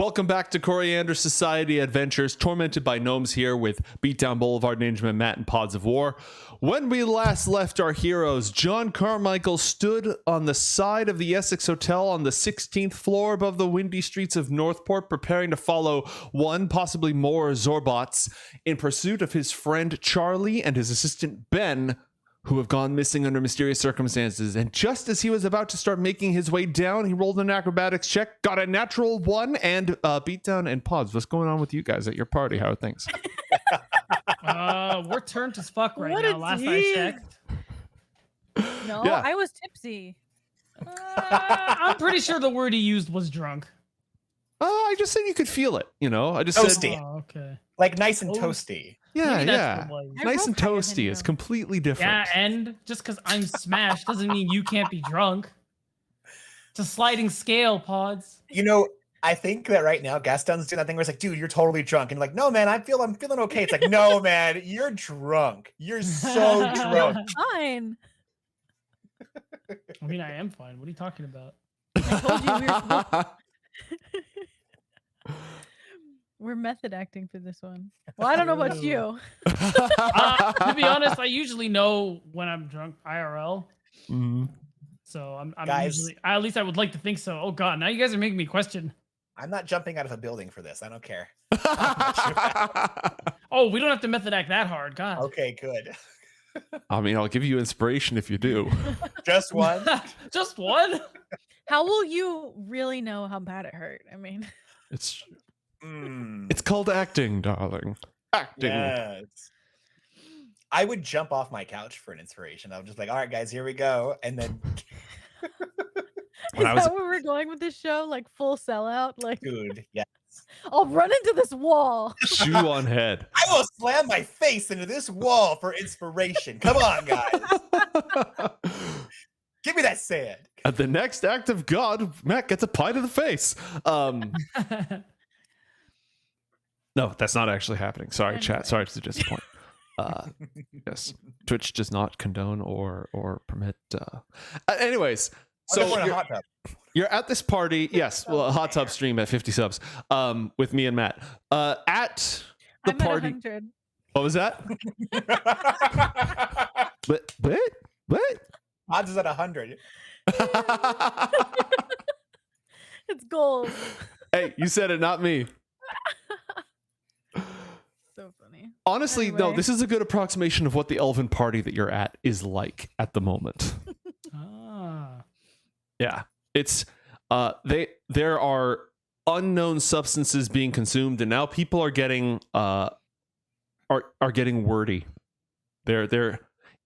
Welcome back to Coriander Society Adventures, tormented by gnomes here with Beatdown Boulevard, Ninjaman Matt, and Pods of War. When we last left our heroes, John Carmichael stood on the side of the Essex Hotel on the 16th floor above the windy streets of Northport, preparing to follow one, possibly more Zorbots in pursuit of his friend Charlie and his assistant Ben, who have gone missing under mysterious circumstances. And just as he was about to start making his way down, he rolled an acrobatics check, got a natural 1, and Beatdown and Pods. What's going on with you guys at your party? How are things? We're turned as fuck right now. Last I checked. No, Yeah. I was tipsy. I'm pretty sure the word he used was drunk. I just said you could feel it, you know? I just Toasty. said... Oh, okay. Like nice and Oh. toasty. Yeah, Maybe that's yeah. what it was. I Nice rolled and higher than toasty you. is completely different. Yeah, and just because I'm smashed doesn't mean you can't be drunk. It's a sliding scale, Pods. You know, I think that right now Gastone's doing that thing where it's like, dude, you're totally drunk. And like, no, man, I'm feeling okay. It's like, no, man, you're drunk. You're so drunk. Fine. I mean, I am fine. What are you talking about? I told you we were supposed We're method acting for this one. Well, I don't know about you. To be honest, I usually know when I'm drunk IRL. Mhm. So I'm Guys. usually, at least I would like to think so. Oh God, now you guys are making me question. I'm not jumping out of a building for this. I don't care. Oh, we don't have to method act that hard. God. Okay, good. I mean, I'll give you inspiration if you do. Just one. Just one? How will you really know how bad it hurt? I mean, It's Mm, it's called acting, darling. Acting. yes. I would jump off my couch for an inspiration. I would just like, all right, guys, here we go. And then, When is I was- that where we're going with this show? Like full sellout? Like, dude, yeah. I'll run into this wall. Shoe on head. I will slam my face into this wall for inspiration. Come on, guys. Give me that sand. At the next act of God, Matt gets a pie to the face. No, that's not actually happening. Sorry, chat. Anyway. Sorry to disappoint. Yes, Twitch does not condone or permit. Anyways, So so in a hot tub. you're at this party. Yes, well, a hot tub stream at 50 subs. With me and Matt. At the I'm at party. 100. What was that? What? Odds is at 100. It's gold. Hey, you said it, not me. So funny. Honestly, no, Anyway. this is a good approximation of what the elven party that you're at is like at the moment. Ah. Yeah. It's there are unknown substances being consumed, and now people are getting are getting wordy. They're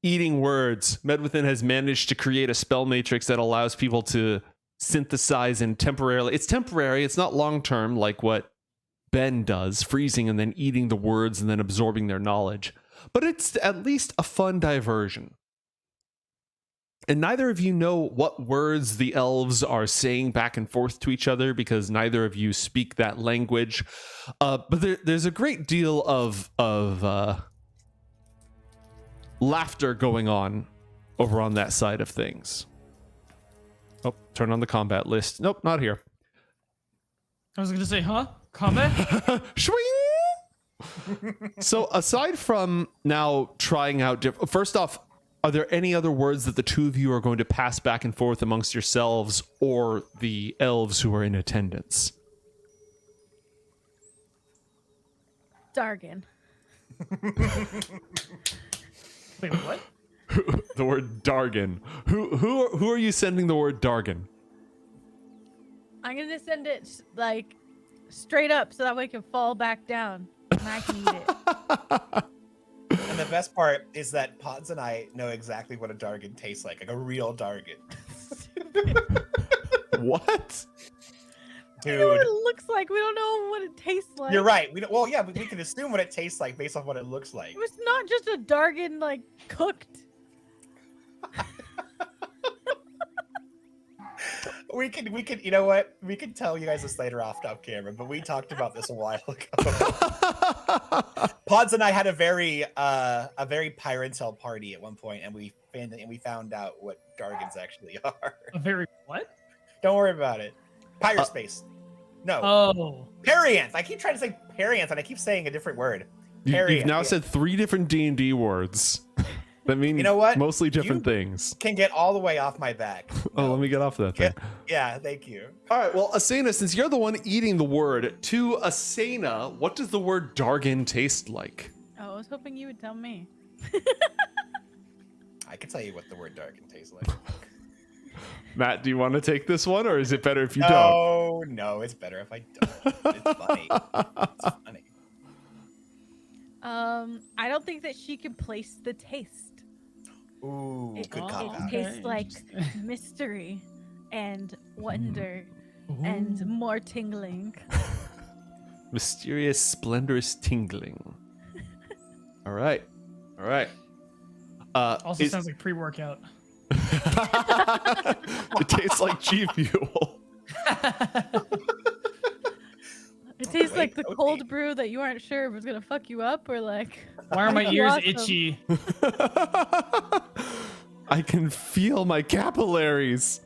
eating words. Medwithin has managed to create a spell matrix that allows people to synthesize and temporarily. It's temporary, it's not long term like what Ben does, freezing and then eating the words and then absorbing their knowledge. But it's at least a fun diversion. And neither of you know what words the elves are saying back and forth to each other because neither of you speak that language. But there's a great deal of laughter going on over on that side of things. Oh, turn on the combat list. Nope, not here. I was gonna say, huh? Combat? Shwing! So aside from now trying out first off, are there any other words that the two of you are going to pass back and forth amongst yourselves or the elves who are in attendance? Dargan. Wait, what? The word Dargan. Who are you sending the word Dargan? I'm gonna send it like straight up so that way it can fall back down and I can eat it. And the best part is that Pods and I know exactly what a Dargan tastes like a real Dargan. What? We know what Dude, it looks like. We don't know what it tastes like. you're right. We don't, well, yeah, we can assume what it tastes like based off what it looks like. It was not just a Dargan like cooked. We could, you know what? We could tell you guys this later off camera, but we talked about this a while ago. Pods and I had a very Pyrentel party at one point, and we found out what Dargans actually are. A very what? Don't worry about it. PYRESPACE. No. Oh. Perianth. I keep trying to say Perianth, and I keep saying a different word. You've now yeah. said 3 different D&D words that mean You know what? mostly different things. Can get all the way off my back. Oh, let me get off that thing. Yeah, thank you. All right, well, Asena, since you're the one eating the word, to Asena, what does the word Dargan taste like? Oh, I was hoping you would tell me. I can tell you what the word darken tastes like. Matt, do you want to take this one, or is it better if you don't? No, it's better if I don't. It's funny. It's funny. I don't think that she can place the taste. Ooh, It good Oh, cop out. okay. tastes like mystery and wonder Ooh. and more tingling. Mysterious, splendorous tingling. All right. Also sounds like pre-workout. It tastes like G Fuel. It tastes like the protein. cold brew that you aren't sure if it's gonna fuck you up or like. Why are my make you ears awesome. itchy? I can feel my capillaries.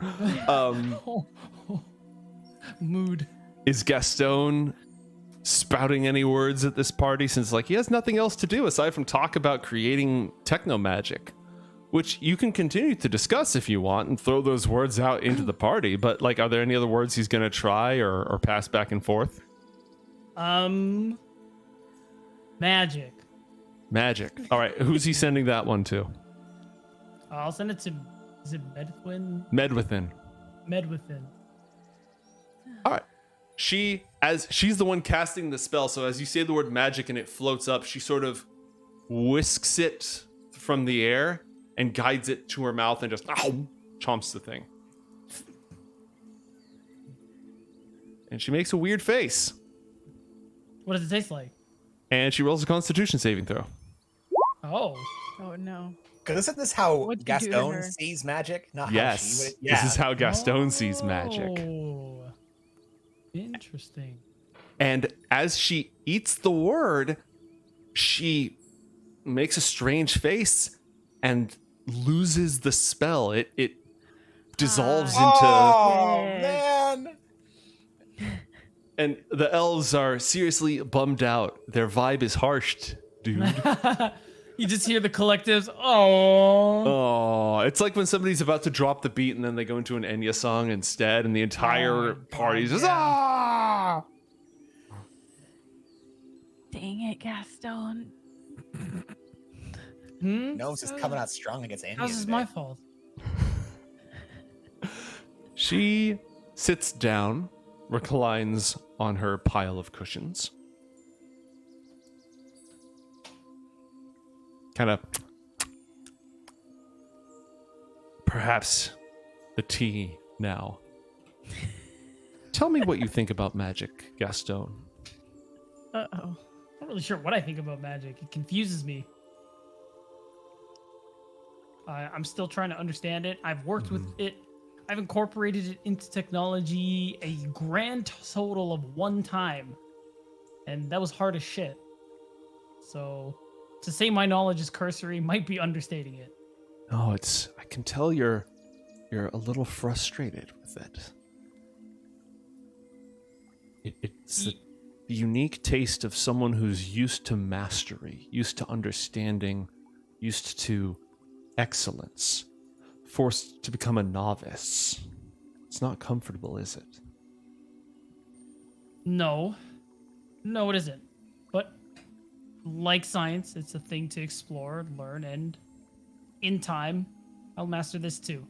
Mood. Is Gastone spouting any words at this party, since like he has nothing else to do aside from talk about creating techno magic, which you can continue to discuss if you want and throw those words out into the party, but like, are there any other words he's gonna try or pass back and forth? Magic. All right, who's he sending that one to? I'll send it to. Is it Medwin? Medwithin. Medwithin. All right. She's the one casting the spell, so as you say the word magic and it floats up, she sort of whisks it from the air and guides it to her mouth and just chomps the thing. And she makes a weird face. What does it taste like? And she rolls a Constitution saving throw. Oh. Oh no. Because isn't this how What'd you do to her? Gastone sees magic? Not Yes, how she would. this is how Gastone sees magic. Oh. Interesting. And as she eats the word, she makes a strange face and loses the spell. It dissolves into... Oh, Yeah. man. And the elves are seriously bummed out. Their vibe is harsh, dude. You just hear the collectives. Oh. Oh, it's like when somebody's about to drop the beat and then they go into an Enya song instead, and the entire Oh my party's God, just, yeah. ah! Dang it, Gastone. Gnome's just coming out strong against Andy. How's this my fault? She sits down, reclines on her pile of cushions. Kind of. Perhaps the tea now. Tell me what you think about magic, Gastone. Uh-oh. I'm not really sure what I think about magic. It confuses me. I'm still trying to understand it. I've worked with it. I've incorporated it into technology a grand total of 1 time. And that was hard as shit. So to say my knowledge is cursory might be understating it. No, I can tell you're a little frustrated with it. It's the unique taste of someone who's used to mastery, used to understanding, used to excellence, forced to become a novice. It's not comfortable, is it? No, it isn't. But like science, it's a thing to explore, learn, and in time, I'll master this too.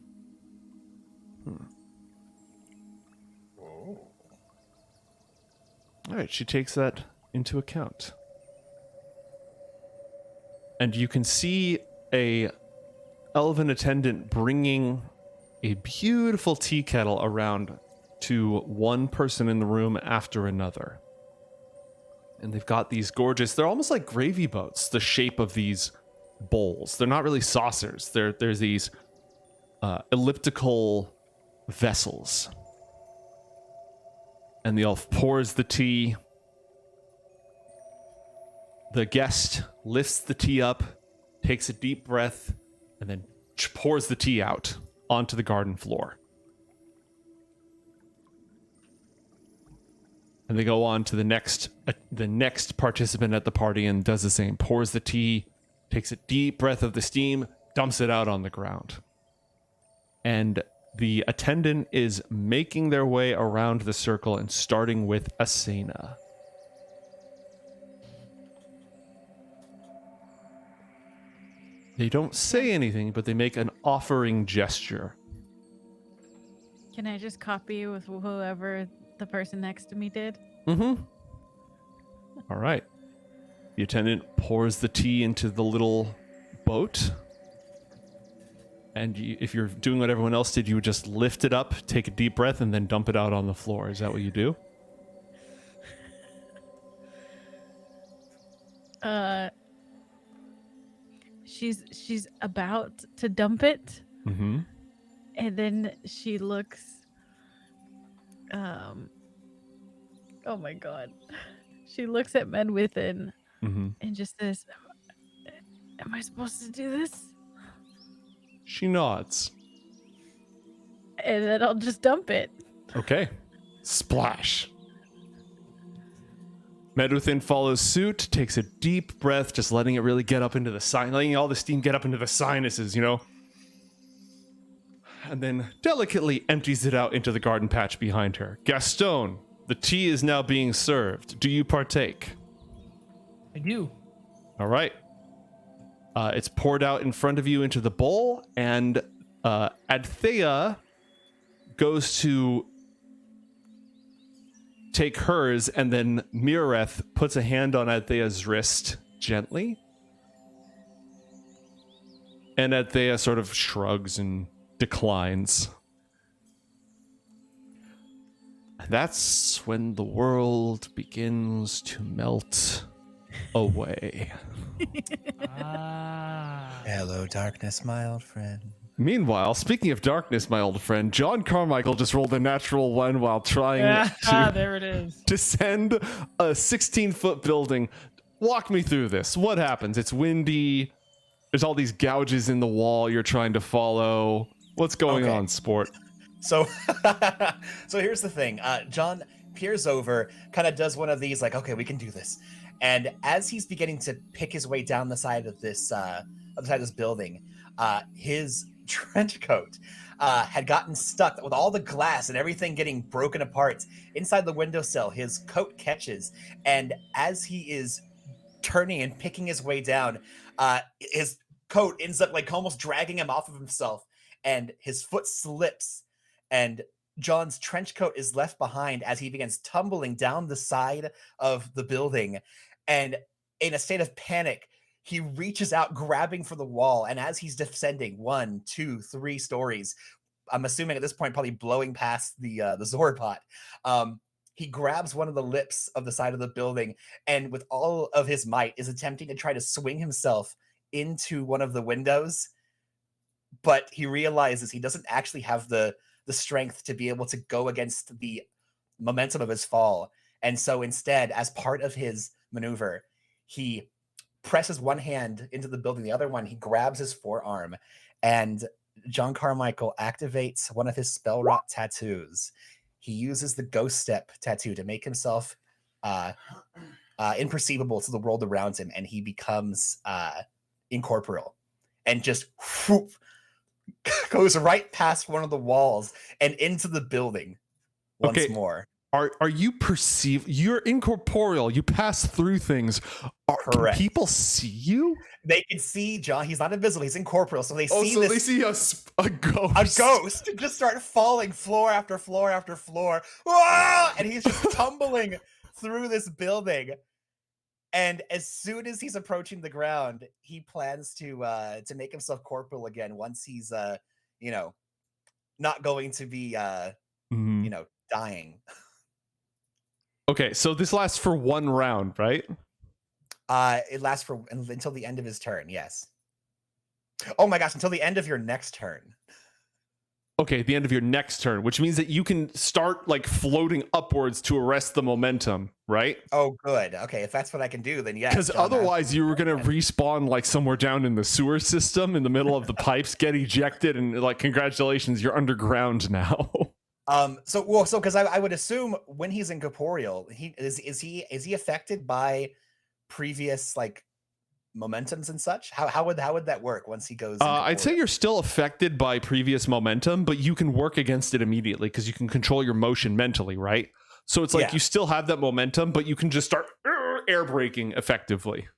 All right, she takes that into account. And you can see a elven attendant bringing a beautiful tea kettle around to one person in the room after another. And they've got these gorgeous, they're almost like gravy boats, the shape of these bowls. They're not really saucers. There's these elliptical vessels. And the elf pours the tea. The guest lifts the tea up, takes a deep breath, and then pours the tea out onto the garden floor. And they go on to the next participant at the party and does the same. Pours the tea, takes a deep breath of the steam, dumps it out on the ground. And the attendant is making their way around the circle and starting with Asena. They don't say anything, but they make an offering gesture. Can I just copy with whoever the person next to me did? Mm-hmm. All right. The attendant pours the tea into the little boat. And if you're doing what everyone else did, you would just lift it up, take a deep breath, and then dump it out on the floor. Is that what you do? She's about to dump it. Mm-hmm. And then she looks, oh my god. She looks at Men Within and just says, am I supposed to do this? She nods. And then I'll just dump it. Okay. Splash. Medwithin follows suit, takes a deep breath, just letting it really get up into the letting all the steam get up into the sinuses, And then delicately empties it out into the garden patch behind her. Gastone, the tea is now being served. Do you partake? I do. All right. It's poured out in front of you into the bowl, and Adthea goes to take hers, and then Mireth puts a hand on Adthea's wrist gently. And Adthea sort of shrugs and declines. That's when the world begins to melt away. Hello, darkness, my old friend. Meanwhile, speaking of darkness, my old friend, John Carmichael just rolled a natural one while trying to there it is. descend a 16-foot building. Walk me through this. What happens? It's windy. There's all these gouges in the wall you're trying to follow. What's going on, sport? So, so here's the thing. John peers over, kind of does one of these, like, okay, we can do this. And as he's beginning to pick his way down the side of this, building, his trench coat had gotten stuck with all the glass and everything getting broken apart inside the windowsill. His coat catches, and as he is turning and picking his way down, his coat ends up like almost dragging him off of himself, and his foot slips, and John's trench coat is left behind as he begins tumbling down the side of the building. And in a state of panic, he reaches out, grabbing for the wall, and as he's descending 1, 2, 3 stories, I'm assuming at this point probably blowing past the Zorbot, he grabs one of the lips of the side of the building, and with all of his might is attempting to try to swing himself into one of the windows, but he realizes he doesn't actually have the strength to be able to go against the momentum of his fall. And so instead, as part of his maneuver, he presses one hand into the building, the other one, he grabs his forearm, and John Carmichael activates one of his spell rot tattoos. He uses the ghost step tattoo to make himself imperceivable to the world around him, and he becomes incorporeal and just whoop, goes right past one of the walls and into the building once more. Are you perceived? You're incorporeal. You pass through things. Can people see you? They can see John. He's not invisible. He's incorporeal. So they see they see a ghost. A ghost just start falling floor after floor after floor. Ah! And he's just tumbling through this building. And as soon as he's approaching the ground, he plans to make himself corporeal again once he's not going to be dying. Okay, so this lasts for one round, right? It lasts until the end of his turn, yes. Oh my gosh, until the end of your next turn. Okay, the end of your next turn, which means that you can start like floating upwards to arrest the momentum, right? Oh, good. Okay, if that's what I can do, then yes. Because otherwise you were going to respawn like somewhere down in the sewer system in the middle of the pipes, get ejected, and like, congratulations, you're underground now. So because I would assume when he's incorporeal, is he affected by previous like momentums and such? How would that work once he goes? I'd say you're still affected by previous momentum, but you can work against it immediately because you can control your motion mentally, right? So it's like you still have that momentum, but you can just start air braking effectively.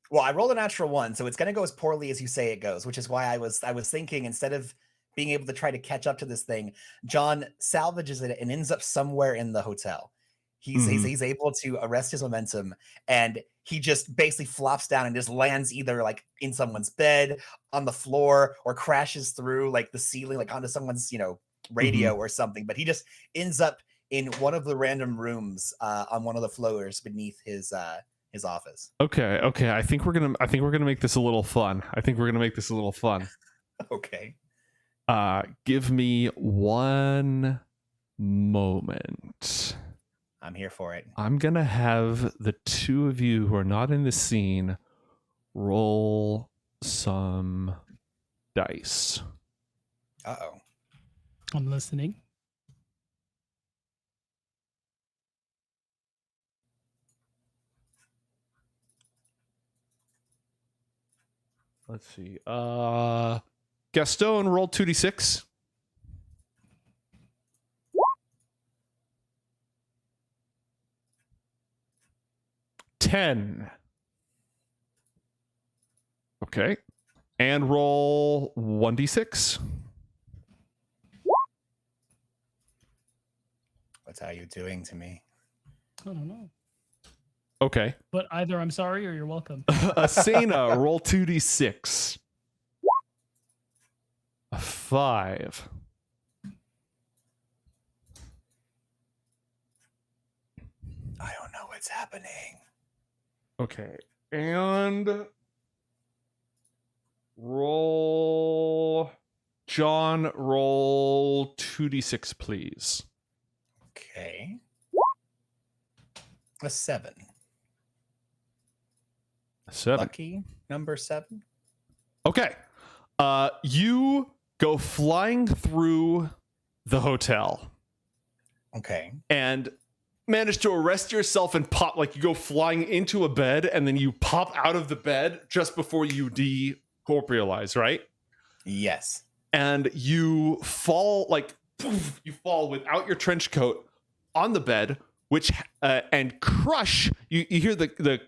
Well, I rolled a natural 1, so it's going to go as poorly as you say it goes, which is why I was thinking instead of being able to try to catch up to this thing, John salvages it and ends up somewhere in the hotel. He's able to arrest his momentum, and he just basically flops down and just lands either like in someone's bed, on the floor, or crashes through like the ceiling, like onto someone's radio or something. But he just ends up in one of the random rooms on one of the floors beneath his office. Okay. I think we're gonna make this a little fun. Okay. Give me one moment. I'm here for it. I'm gonna have the two of you who are not in the scene roll some dice. Uh-oh. I'm listening. Let's see. Gastone, roll 2d6. $10. Okay. And roll 1d6. What's how you doing to me? I don't know. Okay. But either I'm sorry or you're welcome. Asena, roll 2d6. A 5. I don't know what's happening. Okay. And roll John, roll 2d6, please. Okay. A 7. 7. Lucky number 7. Okay. You go flying through the hotel Okay. and manage to arrest yourself and pop, like you go flying into a bed and then you pop out of the bed just before you decorporealize, right? Yes. And you fall, like, poof, you fall without your trench coat on the bed, which and crush. You hear the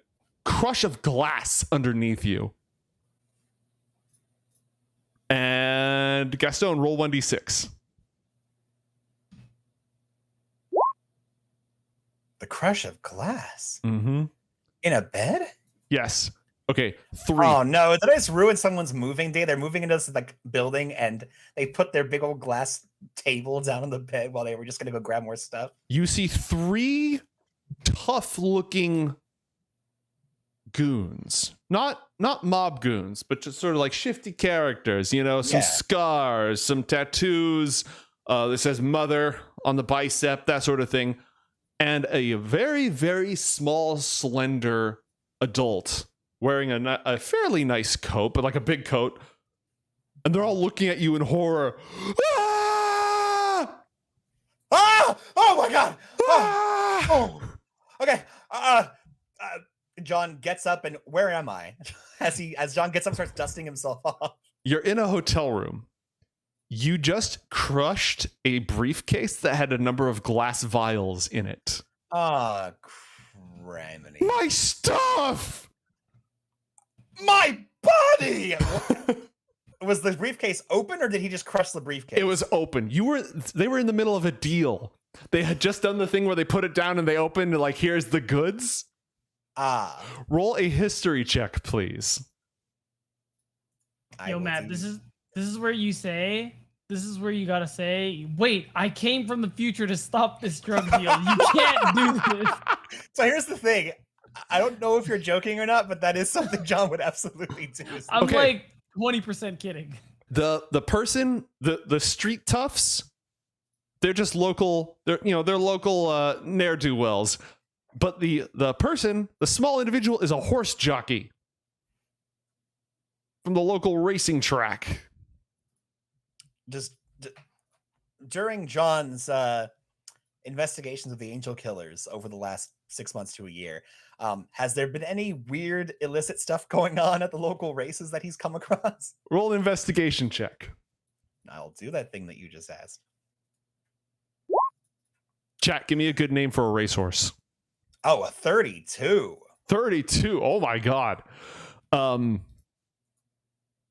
crush of glass underneath you. And Gastone, roll 1d6. The crush of glass Mm-hmm. in a bed. Yes. Okay. 3. Oh no! Did I just ruin someone's moving day? They're moving into this like building, and they put their big old glass table down on the bed while they were just gonna go grab more stuff. You see 3 tough-looking goons, not mob goons, but just sort of like shifty characters. Some scars, some tattoos. That says "mother" on the bicep, that sort of thing, and a very, very small, slender adult wearing a fairly nice coat, but like a big coat, and they're all looking at you in horror. Ah! Ah! Oh my god! Ah! Oh. Okay. John gets up, and where am I? As John gets up, starts dusting himself off. You're in a hotel room. You just crushed a briefcase that had a number of glass vials in it. Ah, criminy. My stuff! My body! Was the briefcase open, or did he just crush the briefcase? It was open. They were in the middle of a deal. They had just done the thing where they put it down and they opened, like, here's the goods. Ah. Roll a history check, please. Yo, Matt, this is where you say, this is where you gotta say, wait, I came from the future to stop this drug deal. You can't do this. So here's the thing. I don't know if you're joking or not, but that is something John would absolutely do. I'm like 20% kidding. The person, the street toughs, they're just local. They're local ne'er-do-wells. But the person, the small individual, is a horse jockey from the local racing track. during John's investigations of the angel killers over the last 6 months to a year, has there been any weird illicit stuff going on at the local races that he's come across? Roll an investigation check. I'll do that thing that you just asked. Chat, give me a good name for a racehorse. Oh, a 32. 32. Oh my god.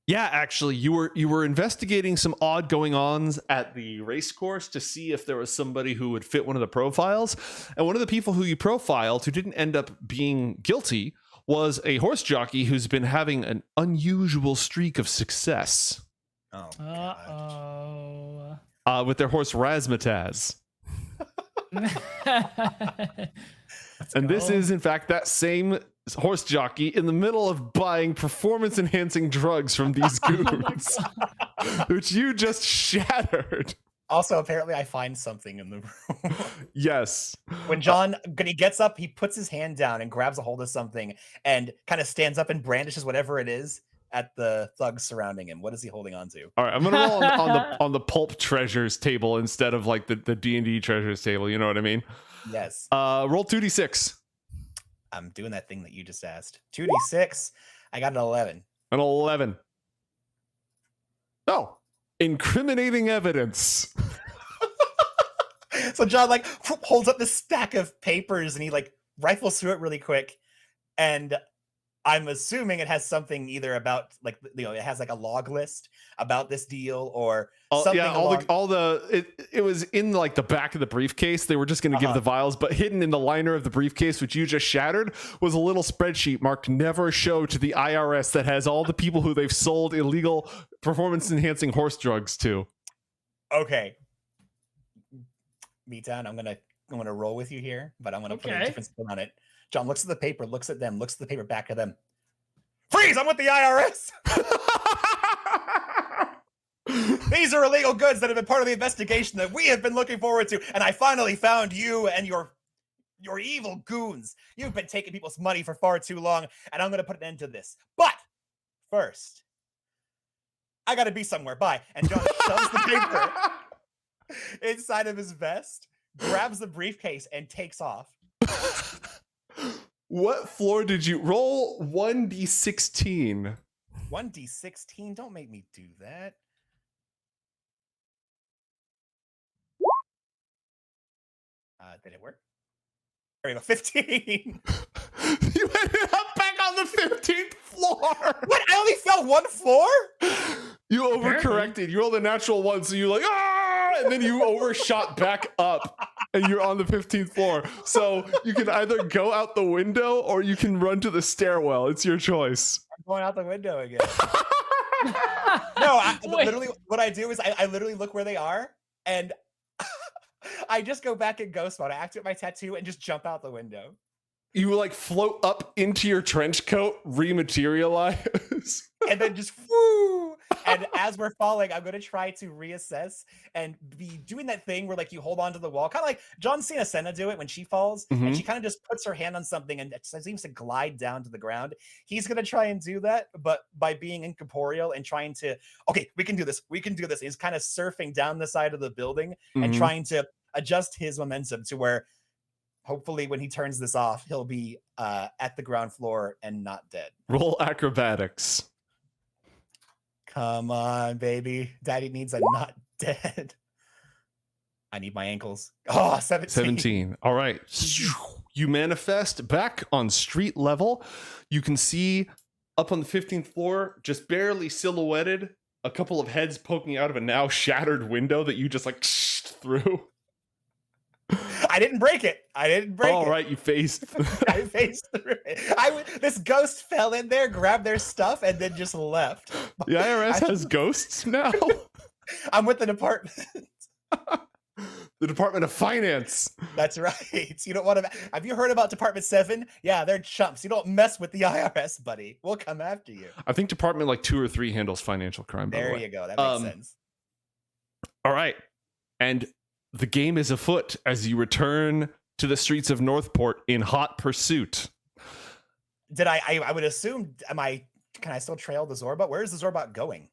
Yeah, actually, you were investigating some odd going-ons at the race course to see if there was somebody who would fit one of the profiles. And one of the people who you profiled who didn't end up being guilty was a horse jockey who's been having an unusual streak of success. Oh, Uh-oh. With their horse Razmataz. And this is, in fact, that same horse jockey in the middle of buying performance-enhancing drugs from these goons, which you just shattered. Also, apparently, I find something in the room. Yes. When he gets up, he puts his hand down and grabs a hold of something and kind of stands up and brandishes whatever it is at the thugs surrounding him. What is he holding on to? All right, I'm gonna roll on the pulp treasures table instead of like the D&D treasures table. You know what I mean? Yes. Roll 2d6. I'm doing that thing that you just asked. 2d6. I got an 11. An 11. Oh, incriminating evidence. So John like holds up this stack of papers and he like rifles through it really quick, and I'm assuming it has something either about like, you know, it has like a log list about this deal or something. Yeah, it was in like the back of the briefcase. They were just going to give the vials, but hidden in the liner of the briefcase, which you just shattered, was a little spreadsheet marked "Never show to the IRS" that has all the people who they've sold illegal performance-enhancing horse drugs to. Okay, Meatown, I'm gonna roll with you here, but I'm gonna put a different spin on it. John looks at the paper, looks at them, looks at the paper, back at them. Freeze! I'm with the IRS! These are illegal goods that have been part of the investigation that we have been looking forward to, and I finally found you and your evil goons. You've been taking people's money for far too long, and I'm going to put an end to this. But first, I got to be somewhere. Bye. And John shoves the paper inside of his vest, grabs the briefcase, and takes off. What floor did you roll? 1d16. 1d16? Don't make me do that. Did it work? There we go. 15. You ended up back on the 15th floor. What? I only fell one floor? You overcorrected. You rolled a natural 1, so you're like, ah! And then you overshot back up, and you're on the 15th floor. So you can either go out the window or you can run to the stairwell. It's your choice. I'm going out the window again. No, literally, what I do is I literally look where they are, and I just go back in ghost mode. I activate my tattoo and just jump out the window. You like float up into your trench coat, rematerialize, and then just whoo. And as we're falling, I'm going to try to reassess and be doing that thing where like you hold onto the wall, kind of like John's seen Asena do it when she falls, and she kind of just puts her hand on something and it seems to glide down to the ground. He's going to try and do that, but by being incorporeal and trying to, okay, we can do this. We can do this. And he's kind of surfing down the side of the building and trying to adjust his momentum to where hopefully when he turns this off, he'll be at the ground floor and not dead. Roll acrobatics. Come on, baby. Daddy needs a not dead. I need my ankles. Oh, 17. 17. All right. You manifest back on street level. You can see up on the 15th floor, just barely silhouetted, a couple of heads poking out of a now shattered window that you just like through. I didn't break it. All right, you phased. I phased through it. This ghost fell in there, grabbed their stuff, and then just left. The IRS has ghosts now. I'm with the department. The Department of Finance. That's right. You don't want to. Have you heard about Department 7? Yeah, they're chumps. You don't mess with the IRS, buddy. We'll come after you. I think Department like 2 or 3 handles financial crime. There you go. That makes sense. All right, and the game is afoot as you return to the streets of Northport in hot pursuit. Did I would assume, can I still trail the Zorbot? Where is the Zorbot going?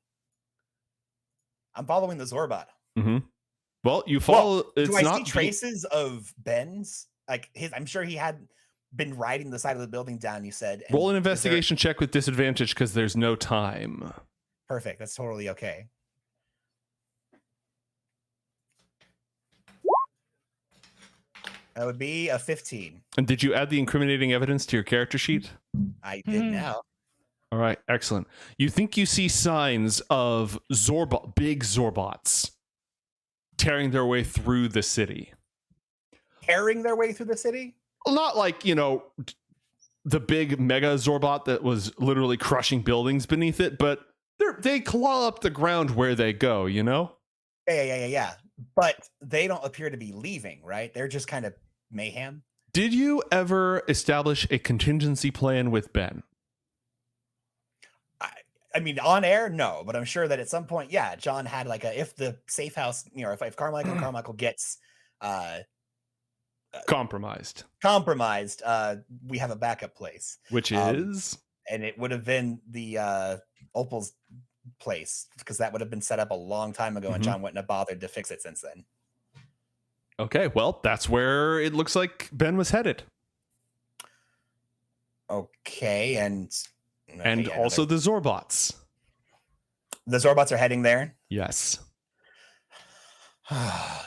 I'm following the Zorbot. Well, you follow. Well, it's do I not see traces of Ben's? Like I'm sure he had been riding the side of the building down. You said. And roll an is there- investigation check with disadvantage because there's no time. Perfect. That's totally okay. That would be a 15. And did you add the incriminating evidence to your character sheet? I did now. All right, excellent. You think you see signs of big Zorbots tearing their way through the city. Tearing their way through the city? Well, not like, the big mega Zorbot that was literally crushing buildings beneath it, but they claw up the ground where they go, Yeah. But they don't appear to be leaving, right? They're just kind of mayhem. Did you ever establish a contingency plan with Ben? I mean, on air, no, but I'm sure that at some point, yeah, John had like if the safe house, if Carmichael gets compromised, we have a backup place, which is, and it would have been the Opal's place because that would have been set up a long time ago, and John wouldn't have bothered to fix it since then. Okay, well, that's where it looks like Ben was headed. Okay, and also the Zorbots. The Zorbots are heading there. Yes.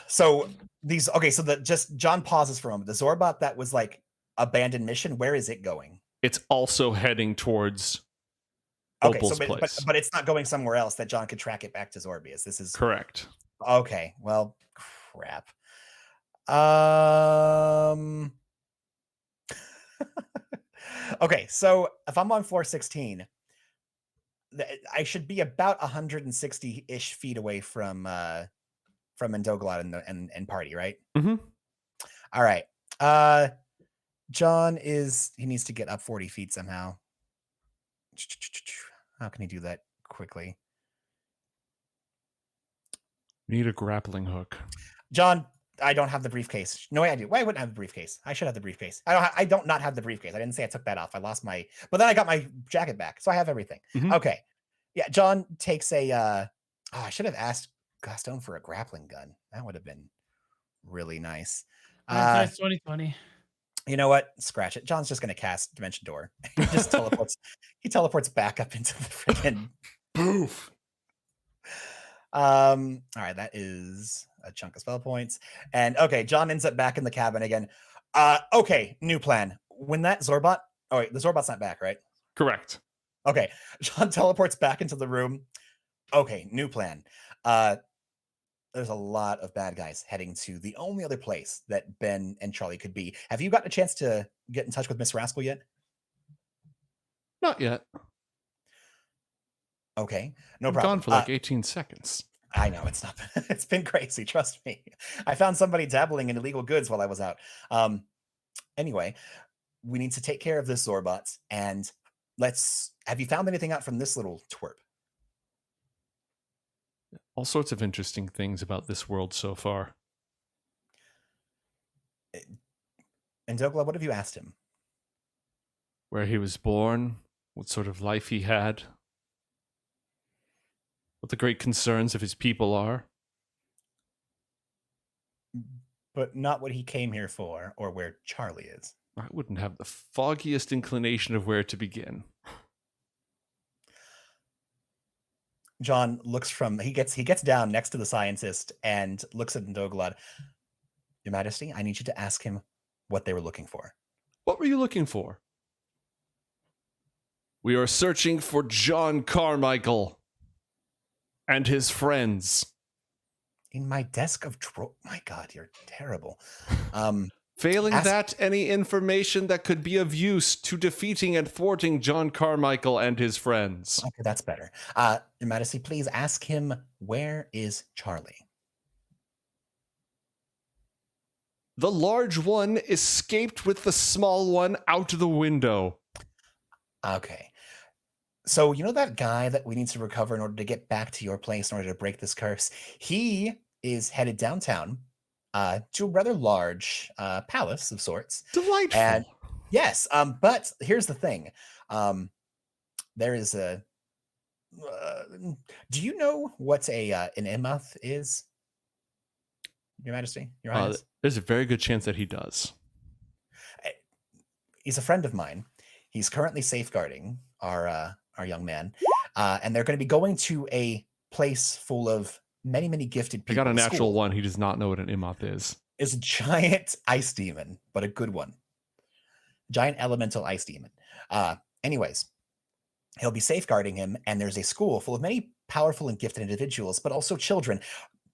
So John pauses for a moment. The Zorbot that was like abandoned mission, where is it going? It's also heading towards Opal's place. But it's not going somewhere else that John could track it back to Xorbius. This is correct. Okay, well, crap. Okay, so if I'm on floor 16, I should be about 160-ish feet away from Indogalad and party, right? Mm-hmm. All right. John he needs to get up 40 feet somehow. How can he do that quickly? Need a grappling hook. John, I don't have the briefcase. No way I do. Why wouldn't I have the briefcase? I should have the briefcase. I don't not have the briefcase. I didn't say I took that off. I lost but then I got my jacket back, so I have everything. Mm-hmm. Okay. Yeah, John takes I should have asked Gastone for a grappling gun. That would have been really nice. Hindsight's 2020. You know what? Scratch it. John's just gonna cast Dimension Door. He just teleports. He teleports back up into the freaking poof. All right, that is a chunk of spell points. And okay, John ends up back in the cabin again. Okay, new plan. When that Zorbot, oh wait, the Zorbot's not back, right? Correct. Okay, John teleports back into the room. Okay, new plan. There's a lot of bad guys heading to the only other place that Ben and Charlie could be. Have you gotten a chance to get in touch with Miss Rascal yet? Not yet. Okay, no I'm problem. gone for like 18 seconds. I know it's not. It's been crazy. Trust me. I found somebody dabbling in illegal goods while I was out. Anyway, we need to take care of this Zorbot, and have you found anything out from this little twerp? All sorts of interesting things about this world so far. Indogalad, what have you asked him? Where he was born, what sort of life he had, what the great concerns of his people are. But not what he came here for, or where Charlie is. I wouldn't have the foggiest inclination of where to begin. John looks he gets down next to the scientist and looks at Indogalad. Your Majesty, I need you to ask him what they were looking for. What were you looking for? We are searching for John Carmichael and his friends. In my desk of my God, you're terrible. Failing that, any information that could be of use to defeating and thwarting John Carmichael and his friends. Okay, that's better. Your Majesty, please ask him, where is Charlie? The large one escaped with the small one out the window. Okay. So you know that guy that we need to recover in order to get back to your place in order to break this curse? He is headed downtown to a rather large palace of sorts. Delightful. And yes, but here's the thing. There is a... do you know what an Emoth is? Your Majesty, Your Highness? There's a very good chance that he does. He's a friend of mine. He's currently safeguarding our young man, and they're going to be going to a place full of many, many gifted people. I got a natural school. one. He does not know what an Imoth is. Is a giant ice demon, but a good one. Giant elemental ice demon. Anyways, he'll be safeguarding him, and there's a school full of many powerful and gifted individuals, but also children.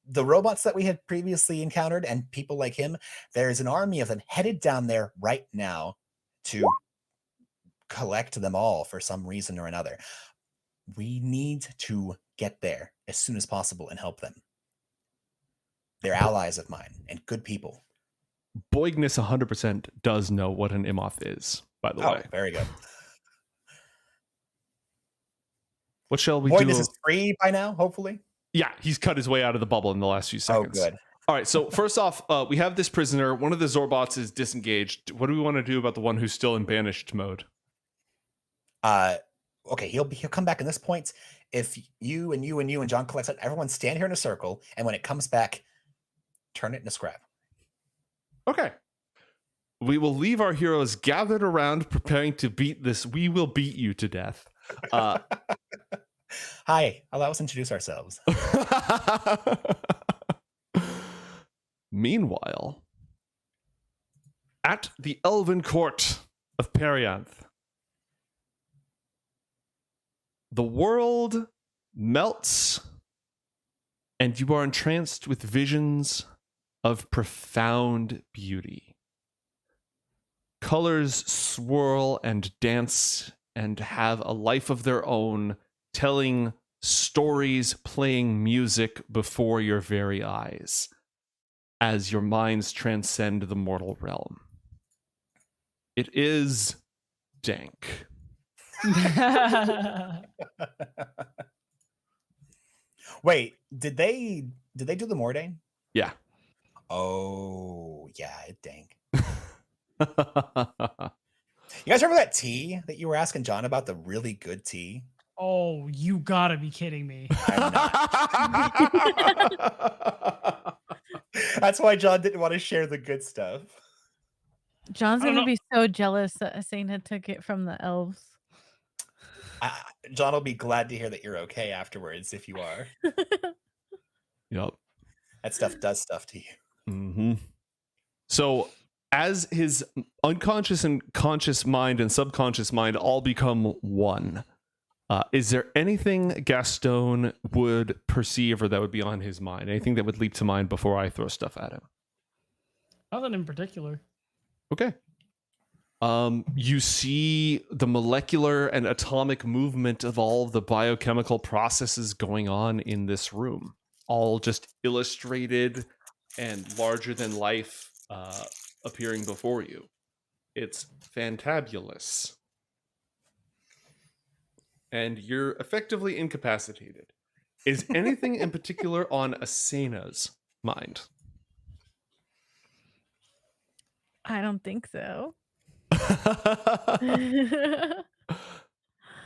The robots that we had previously encountered and people like him, there's an army of them headed down there right now to collect them all for some reason or another. We need to get there as soon as possible and help them. They're allies of mine and good people. Boigness 100% does know what an Imoth is, by the way. Very good. What shall we Boy, do? this is free by now, hopefully. Yeah, he's cut his way out of the bubble in the last few seconds. Oh, good. All right, so first off, we have this prisoner. One of the Zorbots is disengaged. What do we want to do about the one who's still in banished mode? Okay, he'll come back in this point. If you and John collect it, everyone stand here in a circle, and when it comes back, turn it into scrap. Okay. We will leave our heroes gathered around preparing to beat this. We will beat you to death. Hi, allow us to introduce ourselves. Meanwhile, at the Elven Court of Perianth, the world melts, and you are entranced with visions of profound beauty. Colors swirl and dance and have a life of their own, telling stories, playing music before your very eyes as your minds transcend the mortal realm. It is dank. Wait, did they do the Mordain? Yeah. Oh, yeah, it dank. You guys remember that tea that you were asking John about, the really good tea? Oh, you gotta be kidding me. I'm not. That's why John didn't want to share the good stuff. John's I don't gonna know. be so jealous that Asena took it from the elves. John will be glad to hear that you're okay afterwards if you are. Yep. That stuff does stuff to you. Mm-hmm. So as his unconscious and conscious mind and subconscious mind all become one, is there anything Gastone would perceive or that would be on his mind? Anything that would leap to mind before I throw stuff at him? Nothing in particular. Okay. You see the molecular and atomic movement of all the biochemical processes going on in this room, all just illustrated and larger than life appearing before you. It's fantabulous. And you're effectively incapacitated. Is anything in particular on Asena's mind? I don't think so.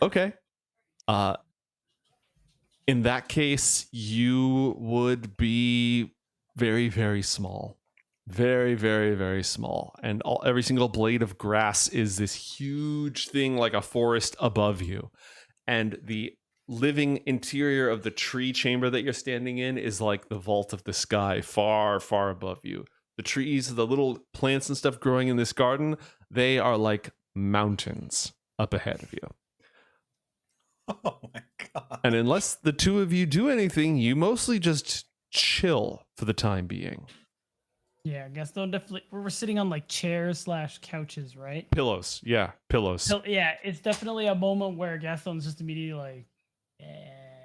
Okay. In that case, you would be very, very small. Very, very, very small. And every single blade of grass is this huge thing like a forest above you. And the living interior of the tree chamber that you're standing in is like the vault of the sky, far, far above you. The trees, the little plants and stuff growing in this garden, they are like mountains up ahead of you. Oh my god. And unless the two of you do anything, you mostly just chill for the time being. Yeah, Gastone definitely. We're sitting on like chairs / couches, right? Pillows. Yeah, pillows. So yeah, it's definitely a moment where Gastone's just immediately like,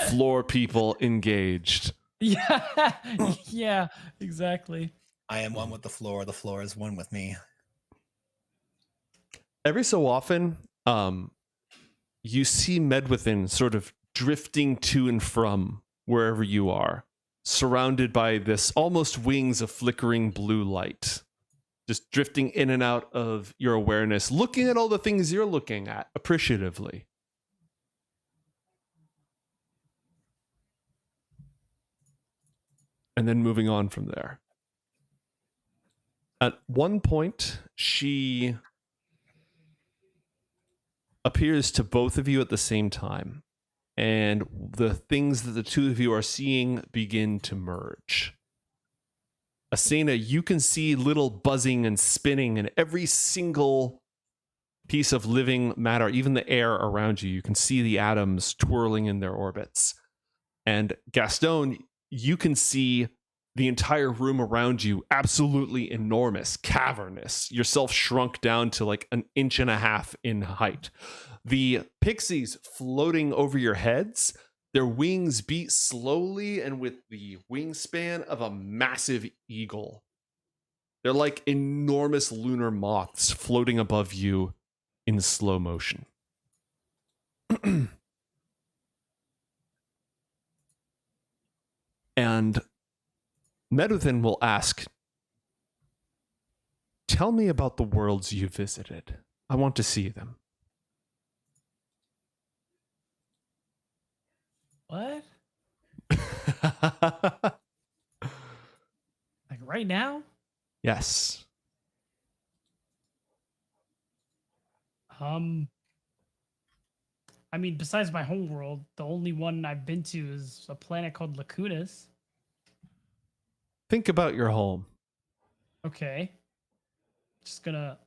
Floor people engaged. yeah, yeah, exactly. I am one with the floor is one with me. Every so often, you see Medwithin sort of drifting to and from wherever you are, surrounded by this almost wings of flickering blue light, just drifting in and out of your awareness, looking at all the things you're looking at appreciatively. and then moving on from there. At one point, she appears to both of you at the same time, and the things that the two of you are seeing begin to merge. Asena, you can see little buzzing and spinning in every single piece of living matter, even the air around you. You can see the atoms twirling in their orbits. And Gastone, you can see the entire room around you absolutely enormous, cavernous, yourself shrunk down to like 1.5 inches in height. The pixies floating over your heads, their wings beat slowly and with the wingspan of a massive eagle. They're like enormous lunar moths floating above you in slow motion. And Meduthin will ask, tell me about the worlds you visited. I want to see them. What? Like right now? Yes. I mean, besides my home world, the only one I've been to is a planet called Lacunas. Think about your home. Okay. Just gonna,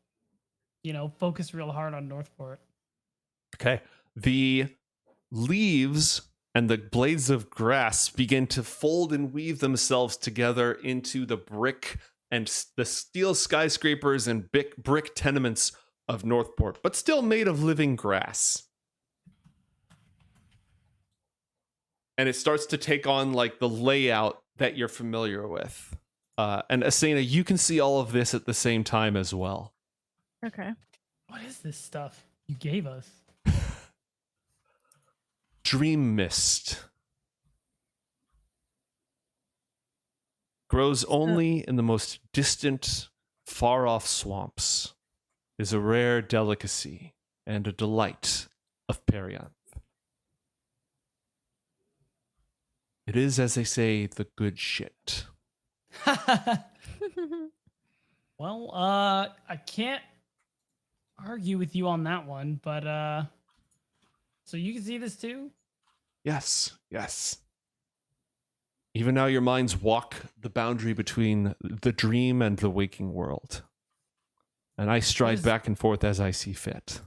focus real hard on Northport. Okay. The leaves and the blades of grass begin to fold and weave themselves together into the brick and the steel skyscrapers and brick tenements of Northport, but still made of living grass. And it starts to take on like the layout that you're familiar with. And Asena, you can see all of this at the same time as well. Okay. What is this stuff you gave us? Dream mist. Grows only in the most distant, far-off swamps. Is a rare delicacy and a delight of Perianth. It is, as they say, the good shit. Well, I can't argue with you on that one, but so you can see this too? Yes, yes. Even now your minds walk the boundary between the dream and the waking world. And I stride back and forth as I see fit.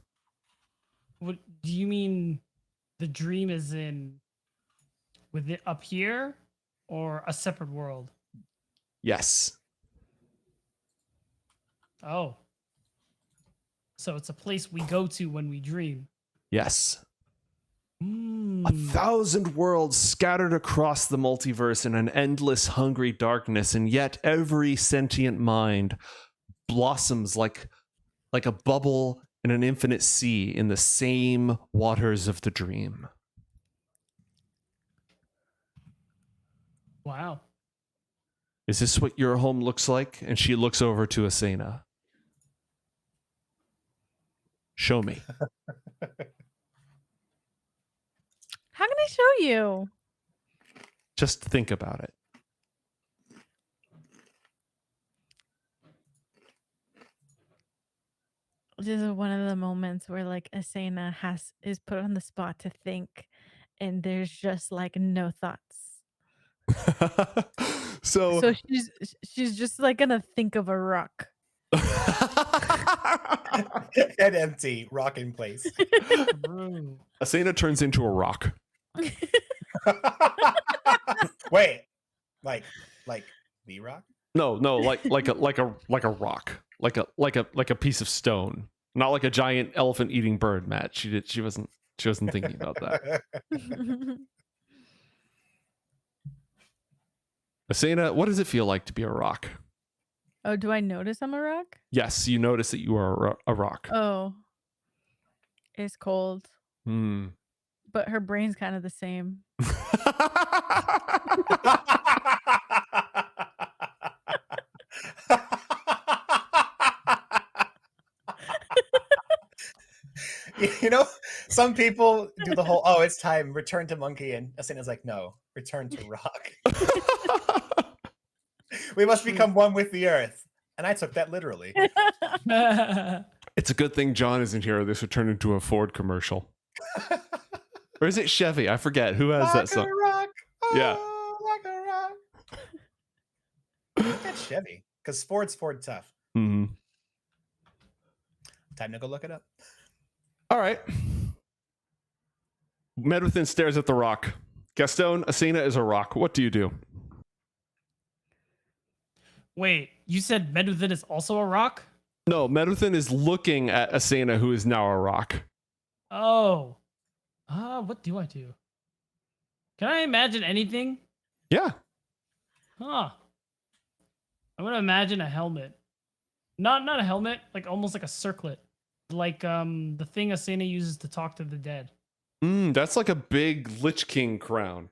What do you mean the dream is in with it up here or a separate world? Yes. Oh. So it's a place we go to when we dream. Yes. 1,000 worlds scattered across the multiverse in an endless hungry darkness, and yet every sentient mind blossoms like a bubble in an infinite sea in the same waters of the dream. Wow. Is this what your home looks like? And she looks over to Asena. Show me. How can I show you? Just think about it. This is one of the moments where like Asena is put on the spot to think, and there's just like no thoughts. So she's just like gonna think of a rock. Head empty, rock in place. Asena turns into a rock. Wait, like the rock? No, like a rock, like a piece of stone, not like a giant elephant eating bird. Matt, she wasn't thinking about that. Asena, what does it feel like to be a rock? Oh, do I notice I'm a rock? Yes, you notice that you are a rock. Oh, it's cold. Hmm. But her brain's kind of the same. Some people do the whole, it's time, return to monkey, and Asena's like, no, return to rock. We must become one with the earth. And I took that literally. It's a good thing John isn't here. This would turn into a Ford commercial. Or is it Chevy? I forget. Who has that song? Rock, Yeah. like a rock. I think that's Chevy. Because Ford tough. Mm-hmm. Time to go look it up. All right. Medwithin stares at the rock. Gastone, Asena is a rock. What do you do? Wait, you said Medwithin is also a rock? No, Medwithin is looking at Asena, who is now a rock. Oh. What do I do? Can I imagine anything? Yeah. Huh. I'm gonna imagine a helmet. Not a helmet, like almost like a circlet. Like the thing Asena uses to talk to the dead. That's like a big Lich King crown.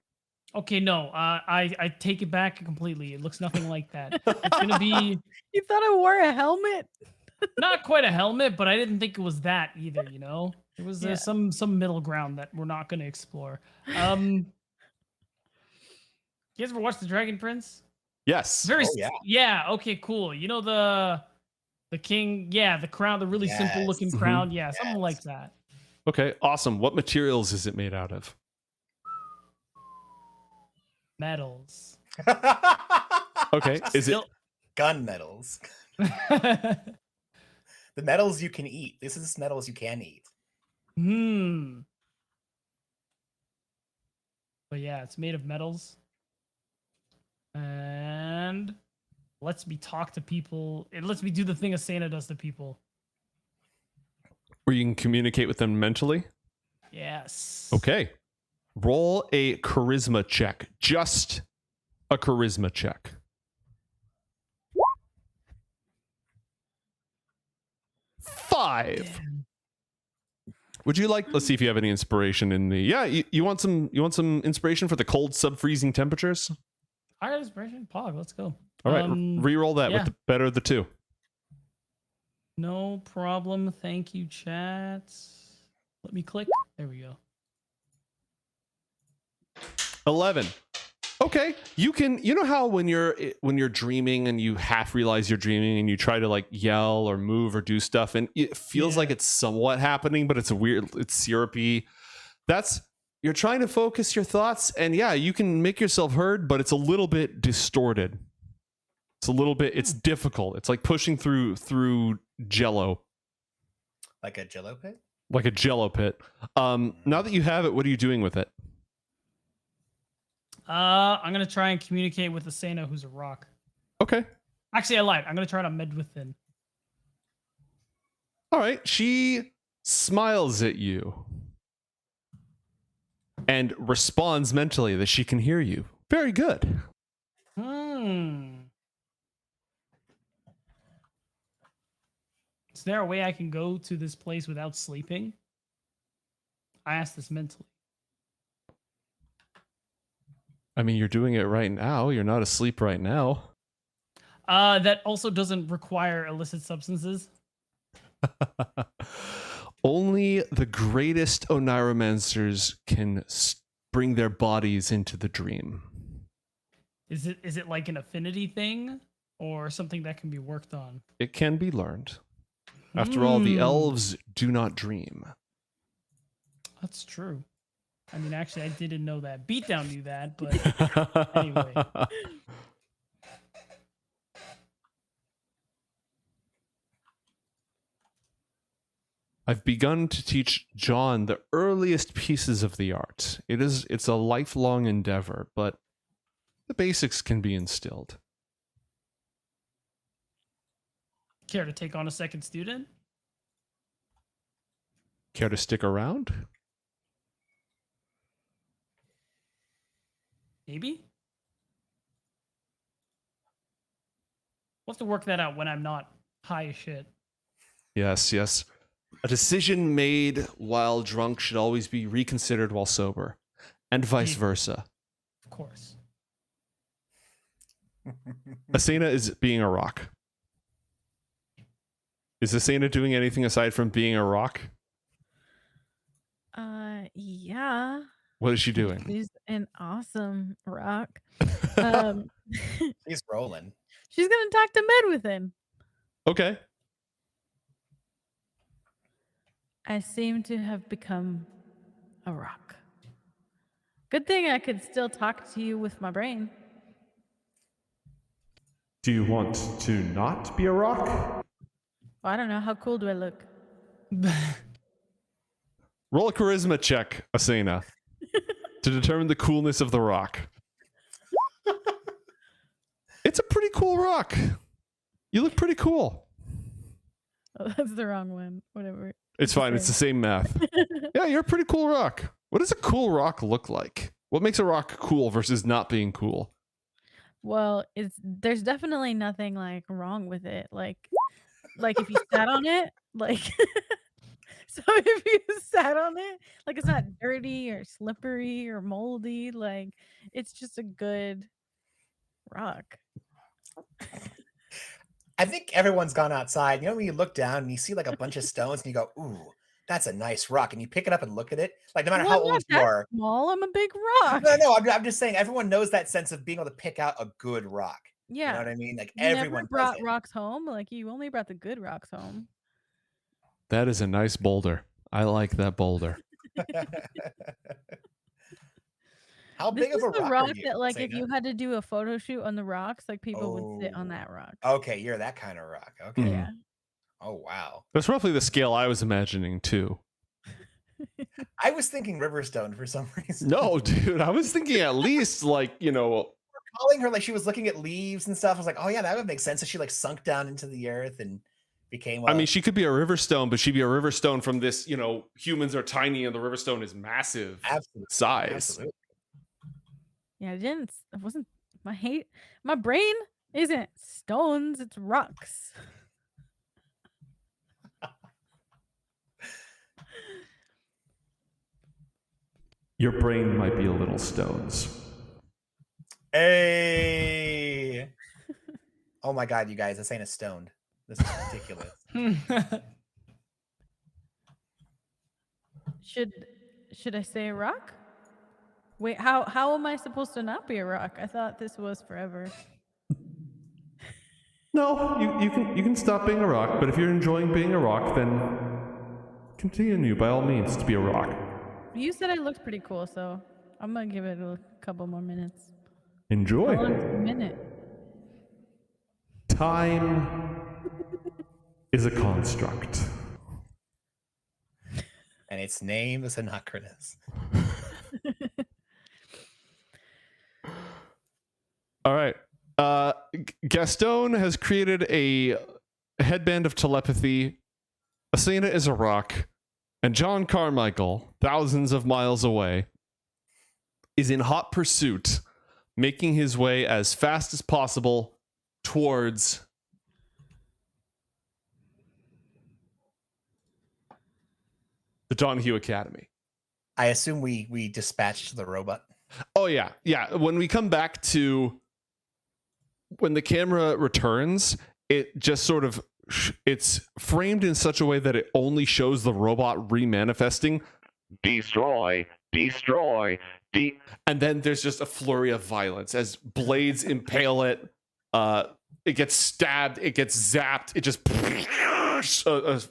Okay, no, I take it back completely. It looks nothing like that. It's gonna be You thought I wore a helmet? not quite a helmet, but I didn't think it was that either. You know, it was Yeah. some middle ground that we're not gonna explore. You guys ever watched The Dragon Prince? Yes. Very yeah. yeah. Okay, cool. You know the king, yeah, the crown, the really simple looking Mhm. crown, yeah, something like that. Okay, awesome. What materials is it made out of? Metals. Okay, is it? Gun metals? The metals you can eat. This is metals you can eat. But yeah, it's made of metals. And lets me talk to people. It lets me do the thing Asena does to people. Where you can communicate with them mentally? Yes. Okay. Roll a charisma check. Just a charisma check. Five. Damn. Would you like? Let's see if you have any inspiration in the. Yeah, you want some inspiration for the cold, sub-freezing temperatures? I got inspiration. Pog, let's go. All right, re-roll that yeah. with the better of the two. No problem. Thank you, chat. Let me click. There we go. 11. Okay, you know how when you're dreaming and you half realize you're dreaming and you try to like yell or move or do stuff and it feels like it's somewhat happening, but it's syrupy. You're trying to focus your thoughts, and yeah, you can make yourself heard, but it's a little bit distorted. It's difficult. It's like pushing through jello. Like a jello pit? Like a jello pit. Now that you have it, what are you doing with it? I'm gonna try and communicate with Asena, who's a rock. Okay. Actually, I lied. I'm gonna try to Medwithin. All right. She smiles at you and responds mentally that she can hear you. Very good. Is there a way I can go to this place without sleeping? I asked this mentally. I mean, you're doing it right now. You're not asleep right now. That also doesn't require illicit substances. Only the greatest Oniromancers can bring their bodies into the dream. Is it like an affinity thing or something that can be worked on? It can be learned. After all, the elves do not dream. That's true. I mean, actually, I didn't know that. Beatdown knew that, but anyway. I've begun to teach John the earliest pieces of the art. It's a lifelong endeavor, but the basics can be instilled. Care to take on a second student? Care to stick around? Maybe? We'll have to work that out when I'm not high as shit. Yes. A decision made while drunk should always be reconsidered while sober, and vice versa. Of course. Asena is being a rock. Is Asena doing anything aside from being a rock? Yeah. What is she doing? She's an awesome rock. He's rolling. She's gonna talk to Medwithin. Okay. I seem to have become a rock. Good thing I could still talk to you with my brain. Do you want to not be a rock? Well, I don't know. How cool do I look? Roll a charisma check, Asena, to determine the coolness of the rock. It's a pretty cool rock. You look pretty cool. Oh, that's the wrong one. Whatever. It's fine. It's the same math. Yeah, you're a pretty cool rock. What does a cool rock look like? What makes a rock cool versus not being cool? Well, there's definitely nothing like wrong with it. Like if you sat on it, like so if you sat on it, like it's not dirty or slippery or moldy, like it's just a good rock. I think everyone's gone outside. You know, when you look down and you see like a bunch of stones and you go, ooh, that's a nice rock. And you pick it up and look at it. Like, no matter how I'm not old you that are. small, I'm a big rock. No, I'm just saying everyone knows that sense of being able to pick out a good rock. Yeah. You know what I mean? Like, You everyone never brought does rocks home. Like you only brought the good rocks home. That is a nice boulder. I like that boulder. it. How This big of is a the rock rock are you? that, like, if Sega? you had to do a photo shoot on the rocks, like people would sit on that rock. Okay, you're that kind of rock. Okay. Yeah. Oh, wow. That's roughly the scale I was imagining, too. I was thinking Riverstone for some reason. No, dude. I was thinking at least, like, you know... Calling her like she was looking at leaves and stuff. I was like, oh, yeah, that would make sense. So she, like, sunk down into the earth and became I mean, she could be a Riverstone, but she'd be a Riverstone from this, you know, humans are tiny and the Riverstone is massive size. Absolutely. Yeah, it wasn't my brain isn't stones, it's rocks. Your brain might be a little stones. Hey. Oh my God, you guys, this ain't a stoned. This is ridiculous. Should I say a rock? Wait, how am I supposed to not be a rock? I thought this was forever. No, you can stop being a rock, but if you're enjoying being a rock, then continue by all means to be a rock. You said I looked pretty cool, so I'm gonna give it a couple more minutes. Enjoy. How long is a minute? Time is a construct. And its name is Anachronous. All right. Gastone has created a headband of telepathy. Asena is a rock. And John Carmichael, thousands of miles away, is in hot pursuit, making his way as fast as possible towards the Donahue Academy. I assume we dispatched the robot. Oh, yeah. Yeah. When we come back to when the camera returns, it just sort of it's framed in such a way that it only shows the robot remanifesting. Destroy. And then there's just a flurry of violence as blades impale it. It gets stabbed. It gets zapped. It just a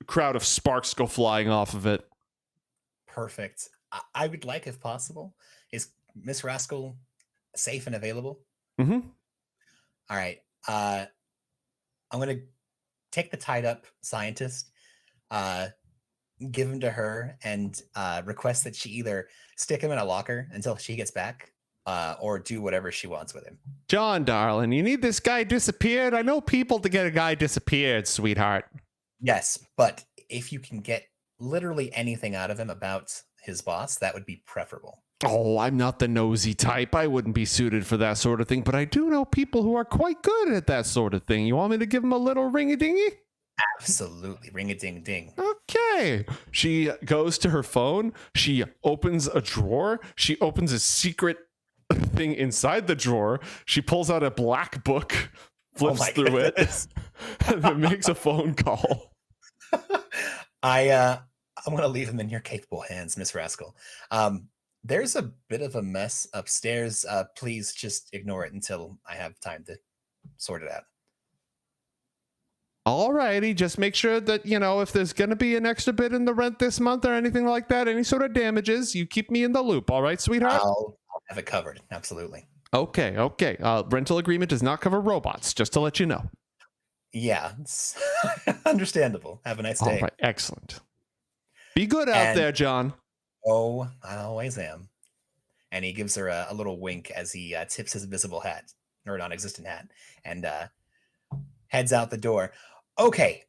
crowd of sparks go flying off of it. Perfect. I would like, if possible, is Miss Rascal safe and available? Mm-hmm. All right. I'm going to take the tied up scientist, give him to her, and request that she either stick him in a locker until she gets back, or do whatever she wants with him. John, darling, you need this guy disappeared? I know people to get a guy disappeared, sweetheart. Yes, but if you can get literally anything out of him about his boss, that would be preferable. Oh, I'm not the nosy type. I wouldn't be suited for that sort of thing, but I do know people who are quite good at that sort of thing. You want me to give him a little ring-a-dingy? Absolutely. Ring-a-ding-ding. Okay. She goes to her phone. She opens a drawer. She opens a secret thing inside the drawer. She pulls out a black book, flips through it, and then makes a phone call. I'm going to leave him in your capable hands, Miss Rascal. There's a bit of a mess upstairs. Please just ignore it until I have time to sort it out. Alrighty, just make sure that, you know, if there's going to be an extra bit in the rent this month or anything like that, any sort of damages, you keep me in the loop. All right, sweetheart? I'll have it covered. Absolutely. Okay. Rental agreement does not cover robots, just to let you know. Yeah, it's understandable. Have a nice day. All right, excellent. Be good out there, John. Oh, I always am. And he gives her a little wink as he tips his invisible hat, or non-existent hat, and heads out the door. Okay,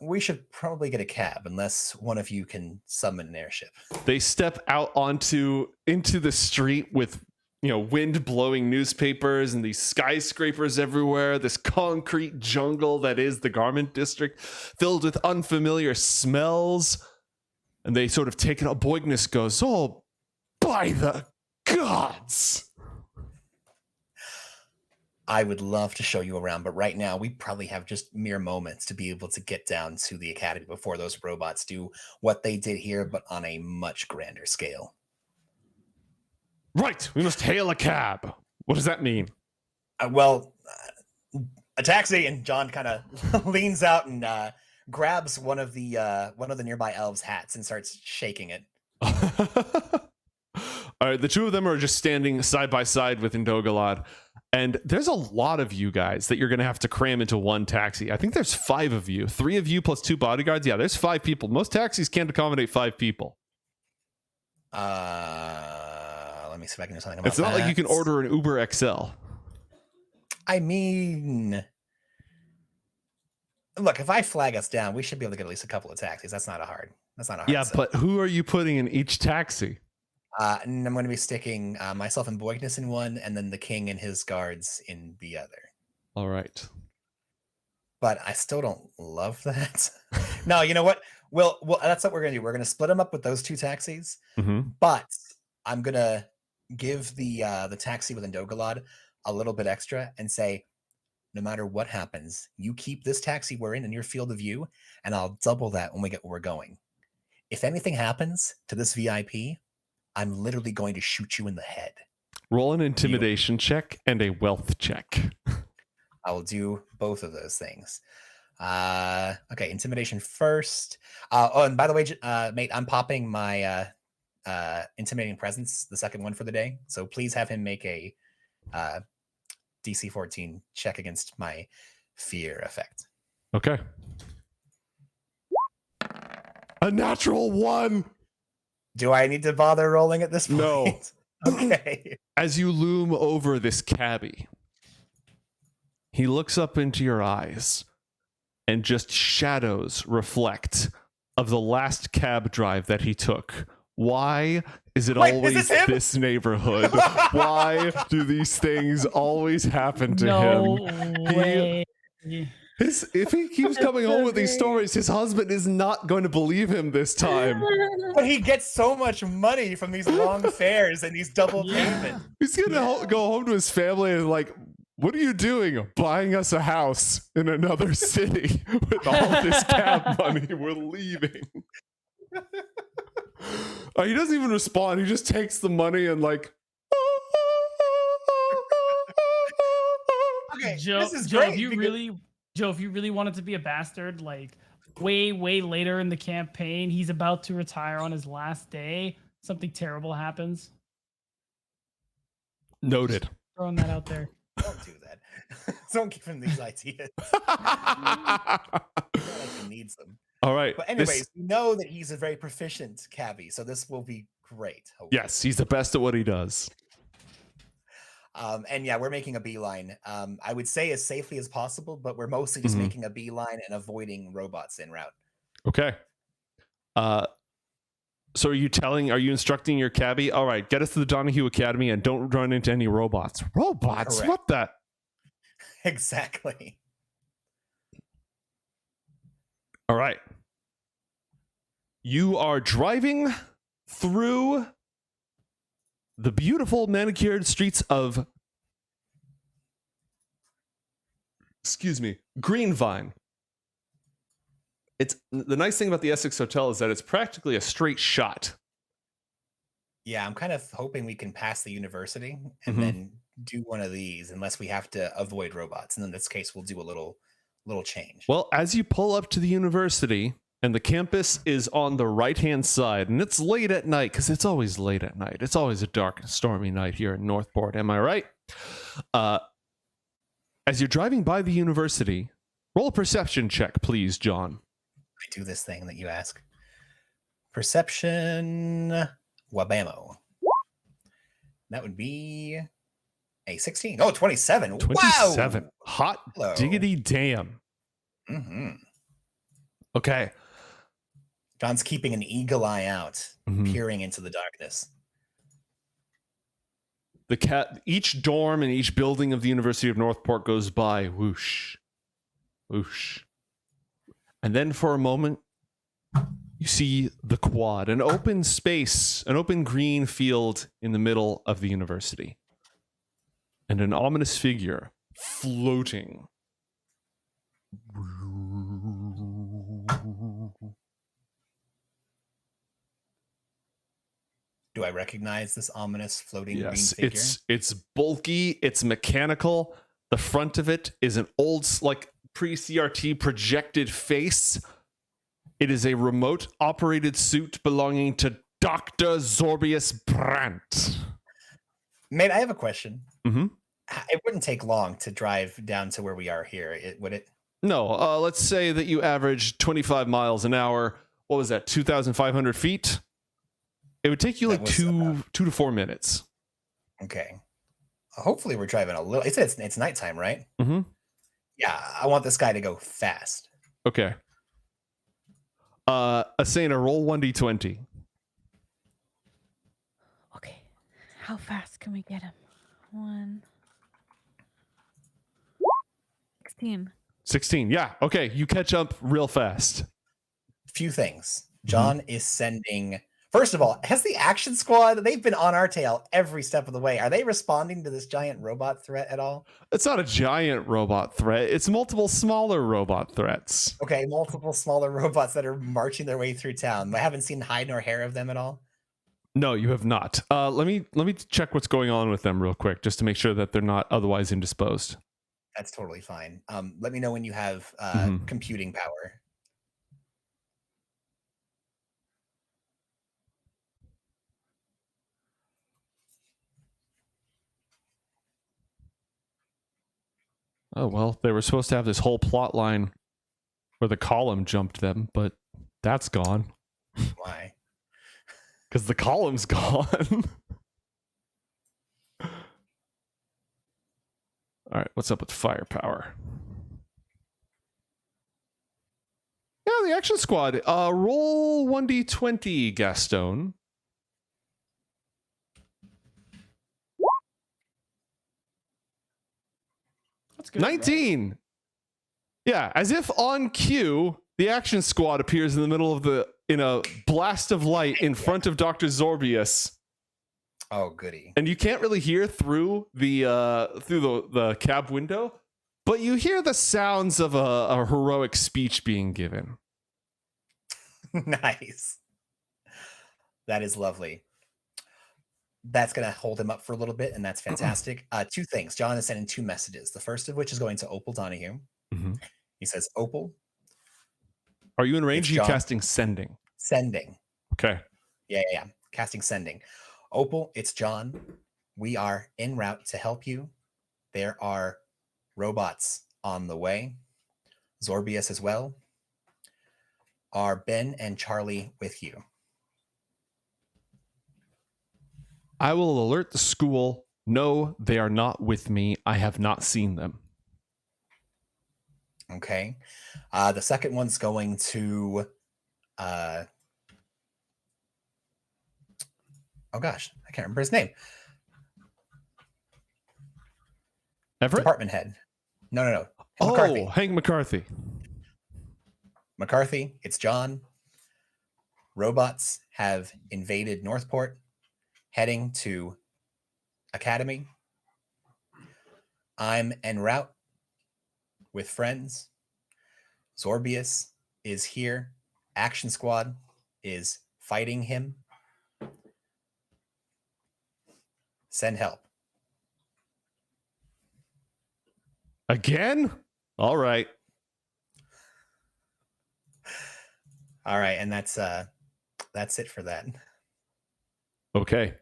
we should probably get a cab, unless one of you can summon an airship. They step out into the street with, you know, wind blowing newspapers and these skyscrapers everywhere, this concrete jungle that is the garment district, filled with unfamiliar smells. And they sort of take it up. Boignus goes, "Oh, by the gods!" I would love to show you around, but right now we probably have just mere moments to be able to get down to the academy before those robots do what they did here, but on a much grander scale. Right, we must hail a cab. What does that mean? A taxi. And John kind of leans out and grabs one of the nearby elves' hats and starts shaking it. All right, the two of them are just standing side by side with Indogalad, and there's a lot of you guys that you're going to have to cram into one taxi. I think there's 5 of you, 3 of you plus 2 bodyguards. Yeah, there's 5 people. Most taxis can't accommodate 5 people. Let me see if I can do something about that. It's not like you can order an Uber XL. I mean, look, if I flag us down, we should be able to get at least a couple of taxis. That's not a hard. Yeah, sell. but who are you putting in each taxi? And I'm going to be sticking myself and Boignus in one, and then the king and his guards in the other. All right. But I still don't love that. No, you know what? Well, that's what we're going to do. We're going to split them up with those 2 taxis. Mm-hmm. But I'm going to give the taxi with Indogalad a little bit extra and say, no matter what happens, you keep this taxi we're in your field of view, and I'll double that when we get where we're going. If anything happens to this VIP, I'm literally going to shoot you in the head. Roll an intimidation check and a wealth check. I will do both of those things. Okay, intimidation first. Oh, and by the way, mate, I'm popping my intimidating presence, the second one for the day. So please have him make a DC 14 check against my fear effect. Okay. A natural 1. Do I need to bother rolling at this point? No. Okay. As you loom over this cabbie, he looks up into your eyes and just shadows reflect of the last cab drive that he took. Why is it always this neighborhood? Why do these things always happen to him? No way. If he keeps coming home with these stories, his husband is not going to believe him this time. But he gets so much money from these long fares and these double payments. He's going to go home to his family and like, what are you doing? Buying us a house in another city with all this cab money. We're leaving. He doesn't even respond. He just takes the money and like. Okay, Joe, this is Joe, great. if you really wanted to be a bastard, like way later in the campaign, he's about to retire on his last day. Something terrible happens. Noted. Just throwing that out there. Don't do that. Don't give him these ideas. I feel like he needs them. All right. But anyways, we know that he's a very proficient cabbie, so this will be great. Hopefully. Yes, he's the best at what he does. And yeah, we're making a beeline. I would say as safely as possible, but we're mostly just making a beeline and avoiding robots en route. Okay. So are you instructing your cabbie? All right, get us to the Donahue Academy and don't run into any robots. Robots? Correct. What the? Exactly. All right. You are driving through the beautiful manicured streets of, Greenvine. It's the nice thing about the Essex Hotel is that it's practically a straight shot. Yeah, I'm kind of hoping we can pass the university and then do one of these unless we have to avoid robots. And in this case, we'll do a little change. Well, as you pull up to the university, and the campus is on the right-hand side, and it's late at night, because it's always late at night. It's always a dark and stormy night here in Northport, am I right? As you're driving by the university, roll a perception check, please, John. I do this thing that you ask. Perception, wabamo. That would be a 16. Oh, 27. 27. Wow. Hot Hello. diggity damn. Mm-hmm. Okay. John's keeping an eagle eye out, Mhm. peering into the darkness. Each dorm and each building of the University of Northport goes by, whoosh, whoosh. And then for a moment, you see the quad, an open space, an open green field in the middle of the university. And an ominous figure floating. Do I recognize this ominous floating Yes, green figure? it's bulky, it's mechanical. The front of it is an old, like, pre-CRT projected face. It is a remote operated suit belonging to Doctor Xorbius Brandt. Mate, I have a question. Mm-hmm. It wouldn't take long to drive down to where we are here, would it? No, let's say that you average 25 miles an hour. What was that, 2,500 feet? It would take you like 2 to 4 minutes. Okay. Hopefully we're driving a little. It's nighttime, right? Mm-hmm. Yeah, I want this guy to go fast. Okay. Asena, roll 1d20. Okay. How fast can we get him? 16. 16. Yeah. Okay. You catch up real fast. Few things. John is sending. First of all, has the action squad, they've been on our tail every step of the way. Are they responding to this giant robot threat at all? It's not a giant robot threat. It's multiple smaller robot threats. Okay, multiple smaller robots that are marching their way through town. I haven't seen hide nor hair of them at all. No, you have not. Let me check what's going on with them real quick, just to make sure that they're not otherwise indisposed. That's totally fine. Let me know when you have computing power. Oh, well, they were supposed to have this whole plot line where the column jumped them, but that's gone. Why? Because the column's gone. All right, what's up with firepower? Yeah, the action squad. Roll 1d20, Gastone. That's good. 19. Yeah, as if on cue, the action squad appears in the middle of in a blast of light in front of Doctor Xorbius. Oh, goody. And you can't really hear through the cab window, but you hear the sounds of a heroic speech being given. Nice. That is lovely. That's going to hold him up for a little bit, and that's fantastic. Two things. John is sending 2 messages. The first of which is going to Opal Donahue. Mm-hmm. He says, Opal. Are you in range? Or are you John. casting sending? Sending. Okay. Yeah. Casting sending. Opal, it's John. We are en route to help you. There are robots on the way. Xorbius as well. Are Ben and Charlie with you? I will alert the school. No, they are not with me. I have not seen them. Okay. The second one's going to oh gosh, I can't remember his name. Everett? Department head. No. Oh, McCarthy. Hank McCarthy. McCarthy, it's John. Robots have invaded Northport, heading to Academy. I'm en route with friends. Xorbius is here. Action Squad is fighting him. Send help. Again? All right. All right, and that's it for that. Okay.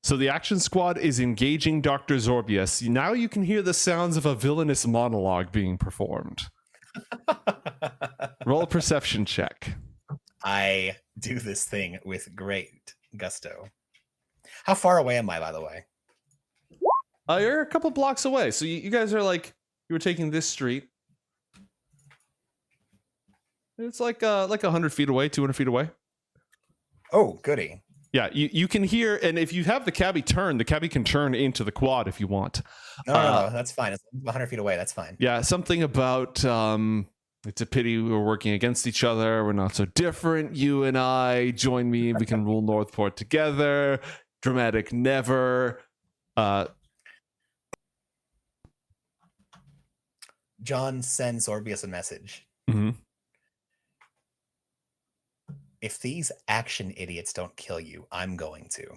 So the action squad is engaging Dr. Xorbius. Now you can hear the sounds of a villainous monologue being performed. Roll a perception check. I do this thing with great gusto. How far away am I, by the way? You're a couple blocks away. So you guys are like, you were taking this street. It's like 100 feet away, 200 feet away. Oh, goody. Yeah, you can hear, and if you have the cabbie turn, the cabbie can turn into the quad if you want. No, that's fine. It's 100 feet away. That's fine. Yeah, something about it's a pity we were working against each other. We're not so different. You and I, join me. We can rule Northport together. Dramatic never. John sends Xorbius a message. Mm-hmm. If these action idiots don't kill you, I'm going to.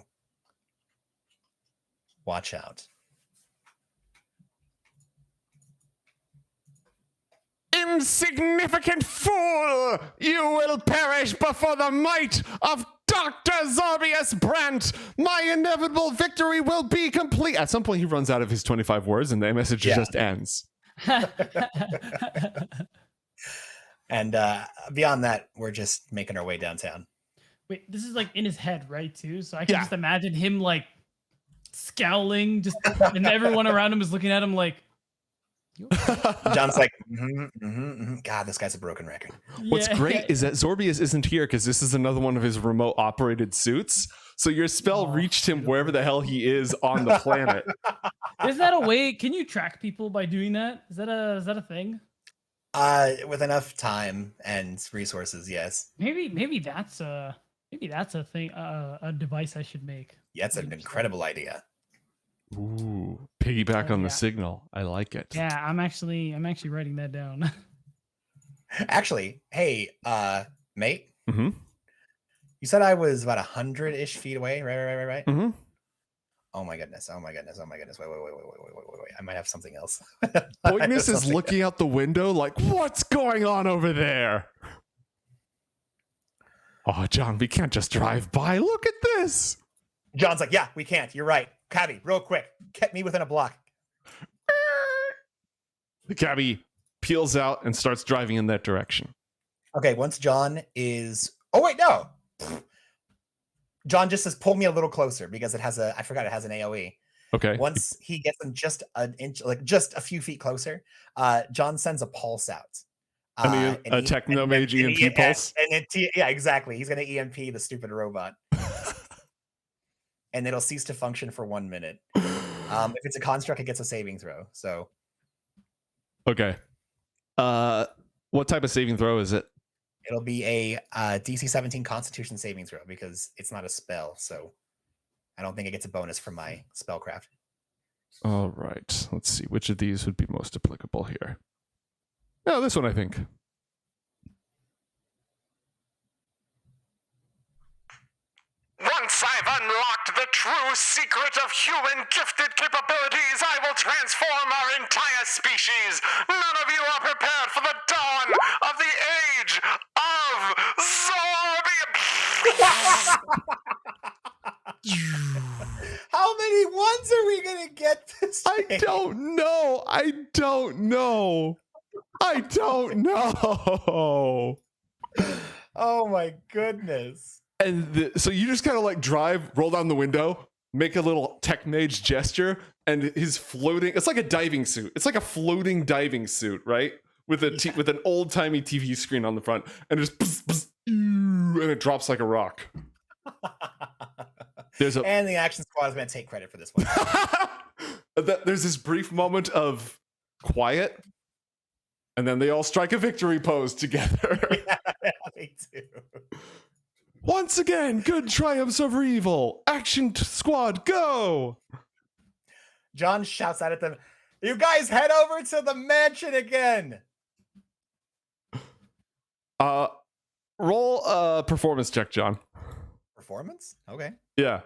Watch out. Insignificant fool! You will perish before the might of Dr. Xorbius Brandt! My inevitable victory will be complete. At some point, he runs out of his 25 words, and the message just ends. And beyond that, we're just making our way downtown. Wait, this is like in his head, right? Too. So I can just imagine him like scowling, just and everyone around him is looking at him like. John's like, God, this guy's a broken record. What's great is that Xorbius isn't here because this is another one of his remote operated suits. So your spell reached him wherever the hell he is on the planet. Is that a way? Can you track people by doing that? Is that a thing? With enough time and resources, yes. Maybe that's a thing. A device I should make. Yeah, it's an incredible idea. Ooh, piggyback on the signal. I like it. Yeah, I'm actually writing that down. Actually, hey, mate. Mm-hmm. You said I was about 100-ish feet away, right? Mm-hmm. Oh my goodness. Wait. I might have something else. Poignus is looking out the window like, what's going on over there? Oh, John, we can't just drive by. Look at this. John's like, yeah, we can't. You're right. Cabbie, real quick. Get me within a block. The cabbie peels out and starts driving in that direction. Okay, once John is... Oh, wait, no. John just says, pull me a little closer because it has I forgot it has an AoE. Okay. Once he gets them just an inch, like just a few feet closer, John sends a pulse out. A technomage EMP pulse? Yeah, exactly. He's going to EMP the stupid robot. And it'll cease to function for 1 minute. If it's a construct, it gets a saving throw. So, okay. What type of saving throw is it? It'll be a DC 17 Constitution saving throw because it's not a spell. So, I don't think it gets a bonus from my spellcraft. All right. Let's see which of these would be most applicable here. Oh, this one, I think. Once I've unlocked the true secret of human gifted capabilities, I will transform our entire species. None of you are prepared for the dawn of the age of Xorbius. How many ones are we going to get this day? I don't know. Oh my goodness. And so you just kind of like drive, roll down the window, make a little tech mage gesture, and his floating, it's like a diving suit. It's like a floating diving suit, right? With with an old timey TV screen on the front, and just and it drops like a rock. And the action squad is going to take credit for this one. There's this brief moment of quiet, and then they all strike a victory pose together. Yeah, they do. Once again, good triumphs over evil. Action squad, go! John shouts out at them, you guys head over to the mansion again. Roll a performance check, John. Performance? Okay. Yeah.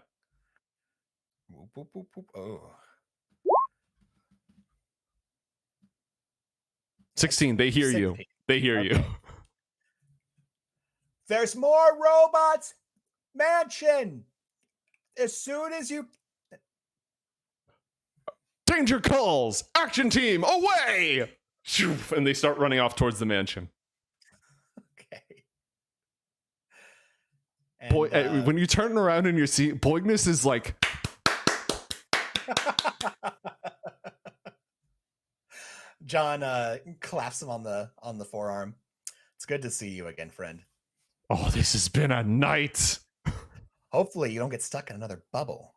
Boop, boop, boop, boop. Oh. 16. They hear you. 16. They hear you. Okay. There's more robots. Mansion. As soon as you. Danger calls! Action team, away! Shoo, and they start running off towards the mansion. Okay. Boy, And, when you turn around in your seat, Boigness is like, John claps him on the forearm. It's good to see you again, friend. oh, this has been a night. Hopefully you don't get stuck in another bubble.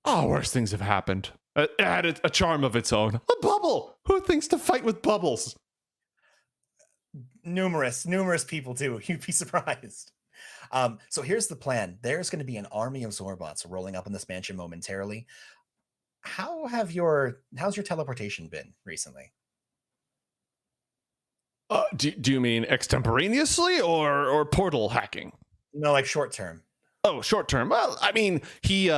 Oh, worse things have happened. It had a charm of its own. A bubble! Who thinks to fight with bubbles? Numerous people do. You'd be surprised. So here's the plan. There's going to be an army of Zorbots rolling up in this mansion momentarily. How's your teleportation been recently? Do you mean extemporaneously or portal hacking? No, like short term. Oh, short term. Well, I mean, he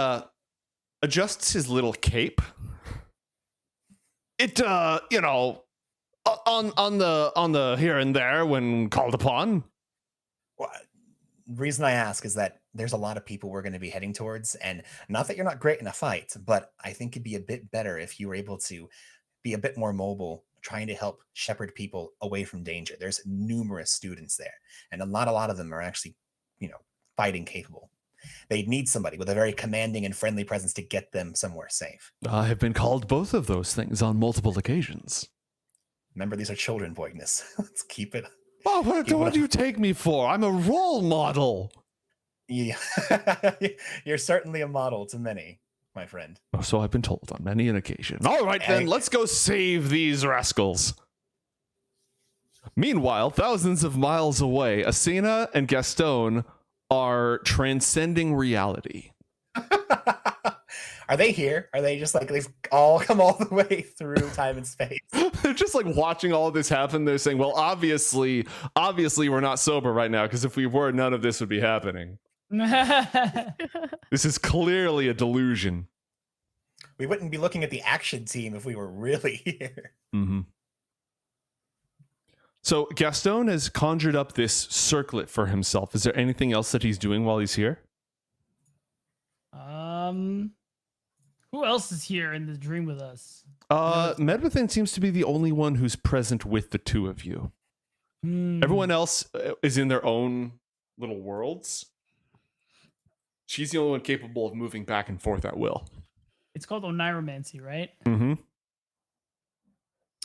adjusts his little cape. It you know, on the here and there when called upon. Well, reason I ask is that there's a lot of people we're going to be heading towards, and not that you're not great in a fight, but I think it'd be a bit better if you were able to be a bit more mobile, trying to help shepherd people away from danger. There's numerous students there, and a lot of them are actually, fighting capable. They'd need somebody with a very commanding and friendly presence to get them somewhere safe. I have been called both of those things on multiple occasions. Remember, these are children, Boigness. Let's keep it. Oh, what do you take me for? I'm a role model. Yeah. You're certainly a model to many, my friend. Oh, so I've been told on many an occasion. All right, then, let's go save these rascals. Meanwhile, thousands of miles away, Asena and Gastone are transcending reality. Are they here? Are they just like they've all come all the way through time and space? They're just like watching all of this happen. They're saying, well, obviously we're not sober right now, because if we were, none of this would be happening. This is clearly a delusion. We wouldn't be looking at the action team if we were really here. Mm-hmm. So Gastone has conjured up this circlet for himself. Is there anything else that he's doing while he's here? Who else is here in the dream with us? Medwithin seems to be the only one who's present with the two of you. Everyone else is in their own little worlds. She's the only one capable of moving back and forth at will. It's called Oniromancy, right? Mm-hmm.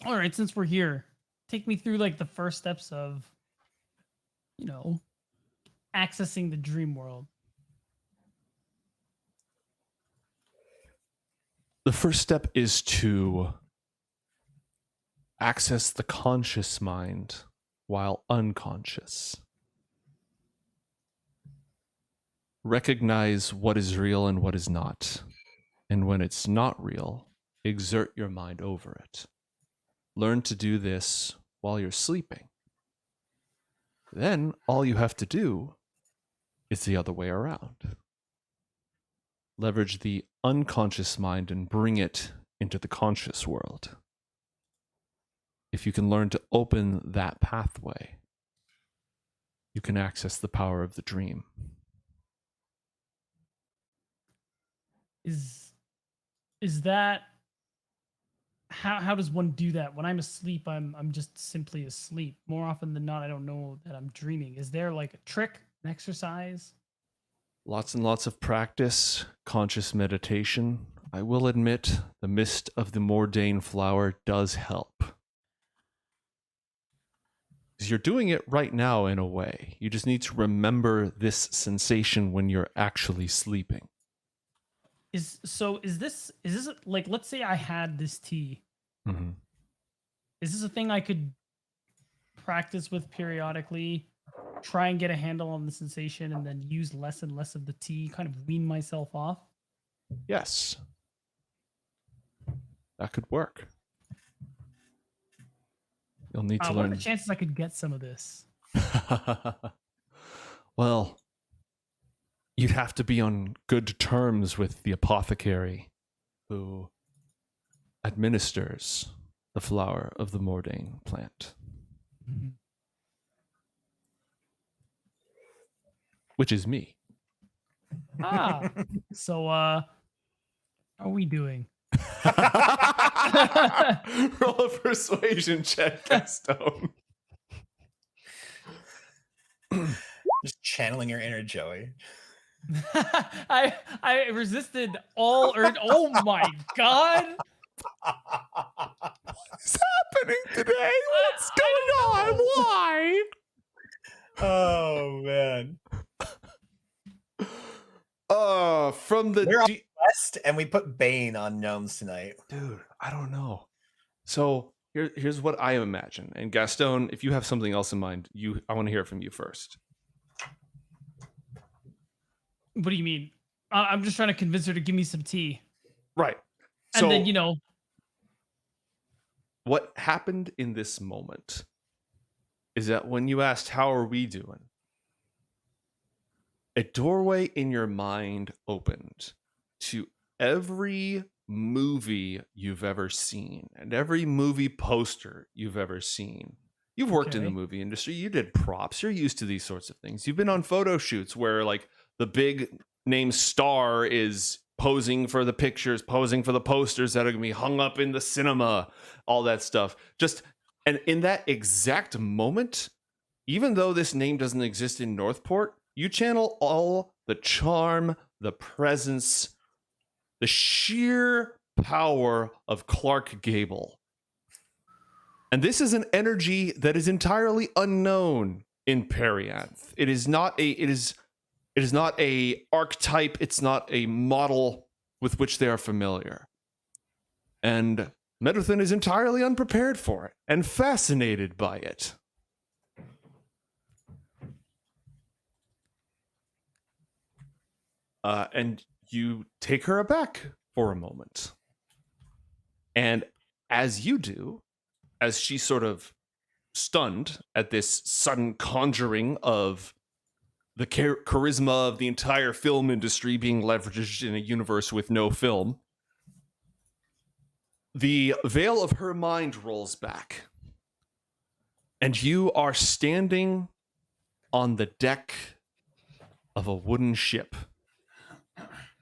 All right, since we're here, take me through like the first steps of, accessing the dream world. The first step is to access the conscious mind while unconscious. Recognize what is real and what is not. And when it's not real, exert your mind over it. Learn to do this while you're sleeping. Then all you have to do is the other way around. Leverage the unconscious mind and bring it into the conscious world. If you can learn to open that pathway, you can access the power of the dream. Is that how does one do that? When I'm asleep, I'm just simply asleep. More often than not, I don't know that I'm dreaming. Is there like a trick, an exercise? Lots and lots of practice, conscious meditation. I will admit, the mist of the Mordain flower does help. Because you're doing it right now in a way. You just need to remember this sensation when you're actually sleeping. Is this like, let's say I had this tea. Mm-hmm. Is this a thing I could practice with periodically? Try and get a handle on the sensation and then use less and less of the tea, kind of wean myself off? Yes. That could work. You'll need to What learn. are the chances I could get some of this? Well, you'd have to be on good terms with the apothecary who administers the flower of the Mordain plant. Which is me. Ah. So, how are we doing? Roll a persuasion check, Gastone. Just channeling your inner Joey. I resisted all urge. Oh my god! What's happening today? What's going on? Why? Oh man. From the We're on West, and we put Bane on gnomes tonight. dude, I don't know. So here's what I imagine. And Gastone, if you have something else in mind, I want to hear it from you first. What do you mean? I'm just trying to convince her to give me some tea. Right. And So then, what happened in this moment is that when you asked, how are we doing? A doorway in your mind opened to every movie you've ever seen and every movie poster you've ever seen. You've worked in the movie industry. You did props. You're used to these sorts of things. You've been on photo shoots where like the big name star is posing for the pictures, posing for the posters that are going to be hung up in the cinema, all that stuff. And in that exact moment, even though this name doesn't exist in Northport, you channel all the charm, the presence, the sheer power of Clark Gable. And this is an energy that is entirely unknown in Perianth. It is not a archetype, it's not a model with which they are familiar. And Medwithin is entirely unprepared for it and fascinated by it. And you take her aback for a moment. And as you do, as she's sort of stunned at this sudden conjuring of the charisma of the entire film industry being leveraged in a universe with no film, the veil of her mind rolls back. And you are standing on the deck of a wooden ship.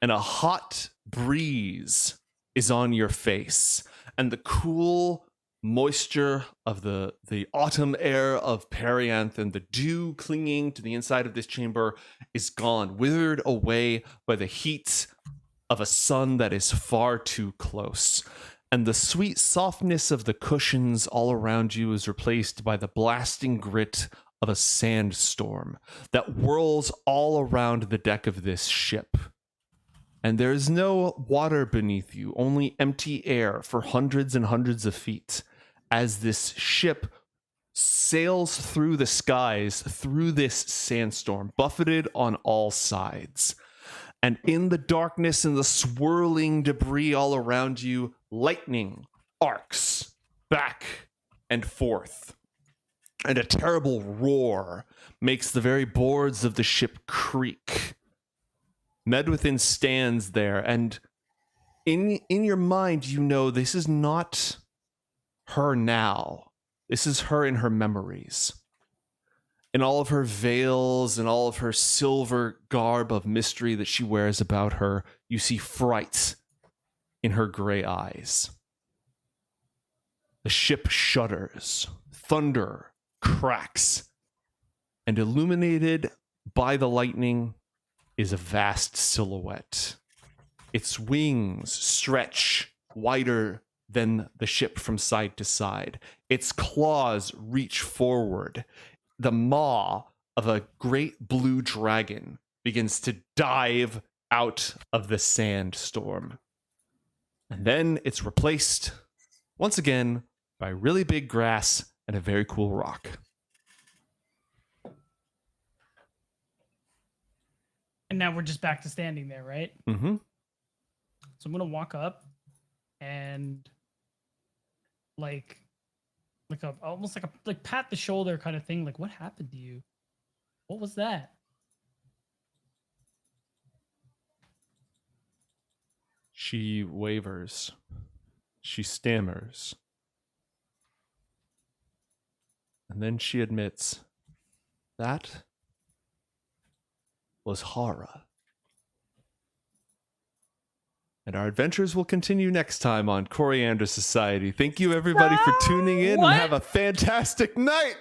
And a hot breeze is on your face. And the cool moisture of the autumn air of Perianth and the dew clinging to the inside of this chamber is gone, withered away by the heat of a sun that is far too close. And the sweet softness of the cushions all around you is replaced by the blasting grit of a sandstorm that whirls all around the deck of this ship. And there is no water beneath you, only empty air for hundreds and hundreds of feet as this ship sails through the skies, through this sandstorm, buffeted on all sides. And in the darkness and the swirling debris all around you, lightning arcs back and forth. And a terrible roar makes the very boards of the ship creak. Medwithin stands there, and in your mind, you know this is not her now. This is her in her memories. In all of her veils and all of her silver garb of mystery that she wears about her, you see fright in her gray eyes. The ship shudders, thunder cracks, and illuminated by the lightning is a vast silhouette. Its wings stretch wider than the ship from side to side. Its claws reach forward. The maw of a great blue dragon begins to dive out of the sandstorm. And then it's replaced once again by really big grass and a very cool rock. And now we're just back to standing there, right? Mm-hmm. So I'm gonna walk up and almost like pat the shoulder kind of thing. Like, what happened to you? What was that? She wavers. She stammers. And then she admits, that was Haura. And our adventures will continue next time on Coriander Society. Thank you, everybody, for tuning in, What? and have a fantastic night.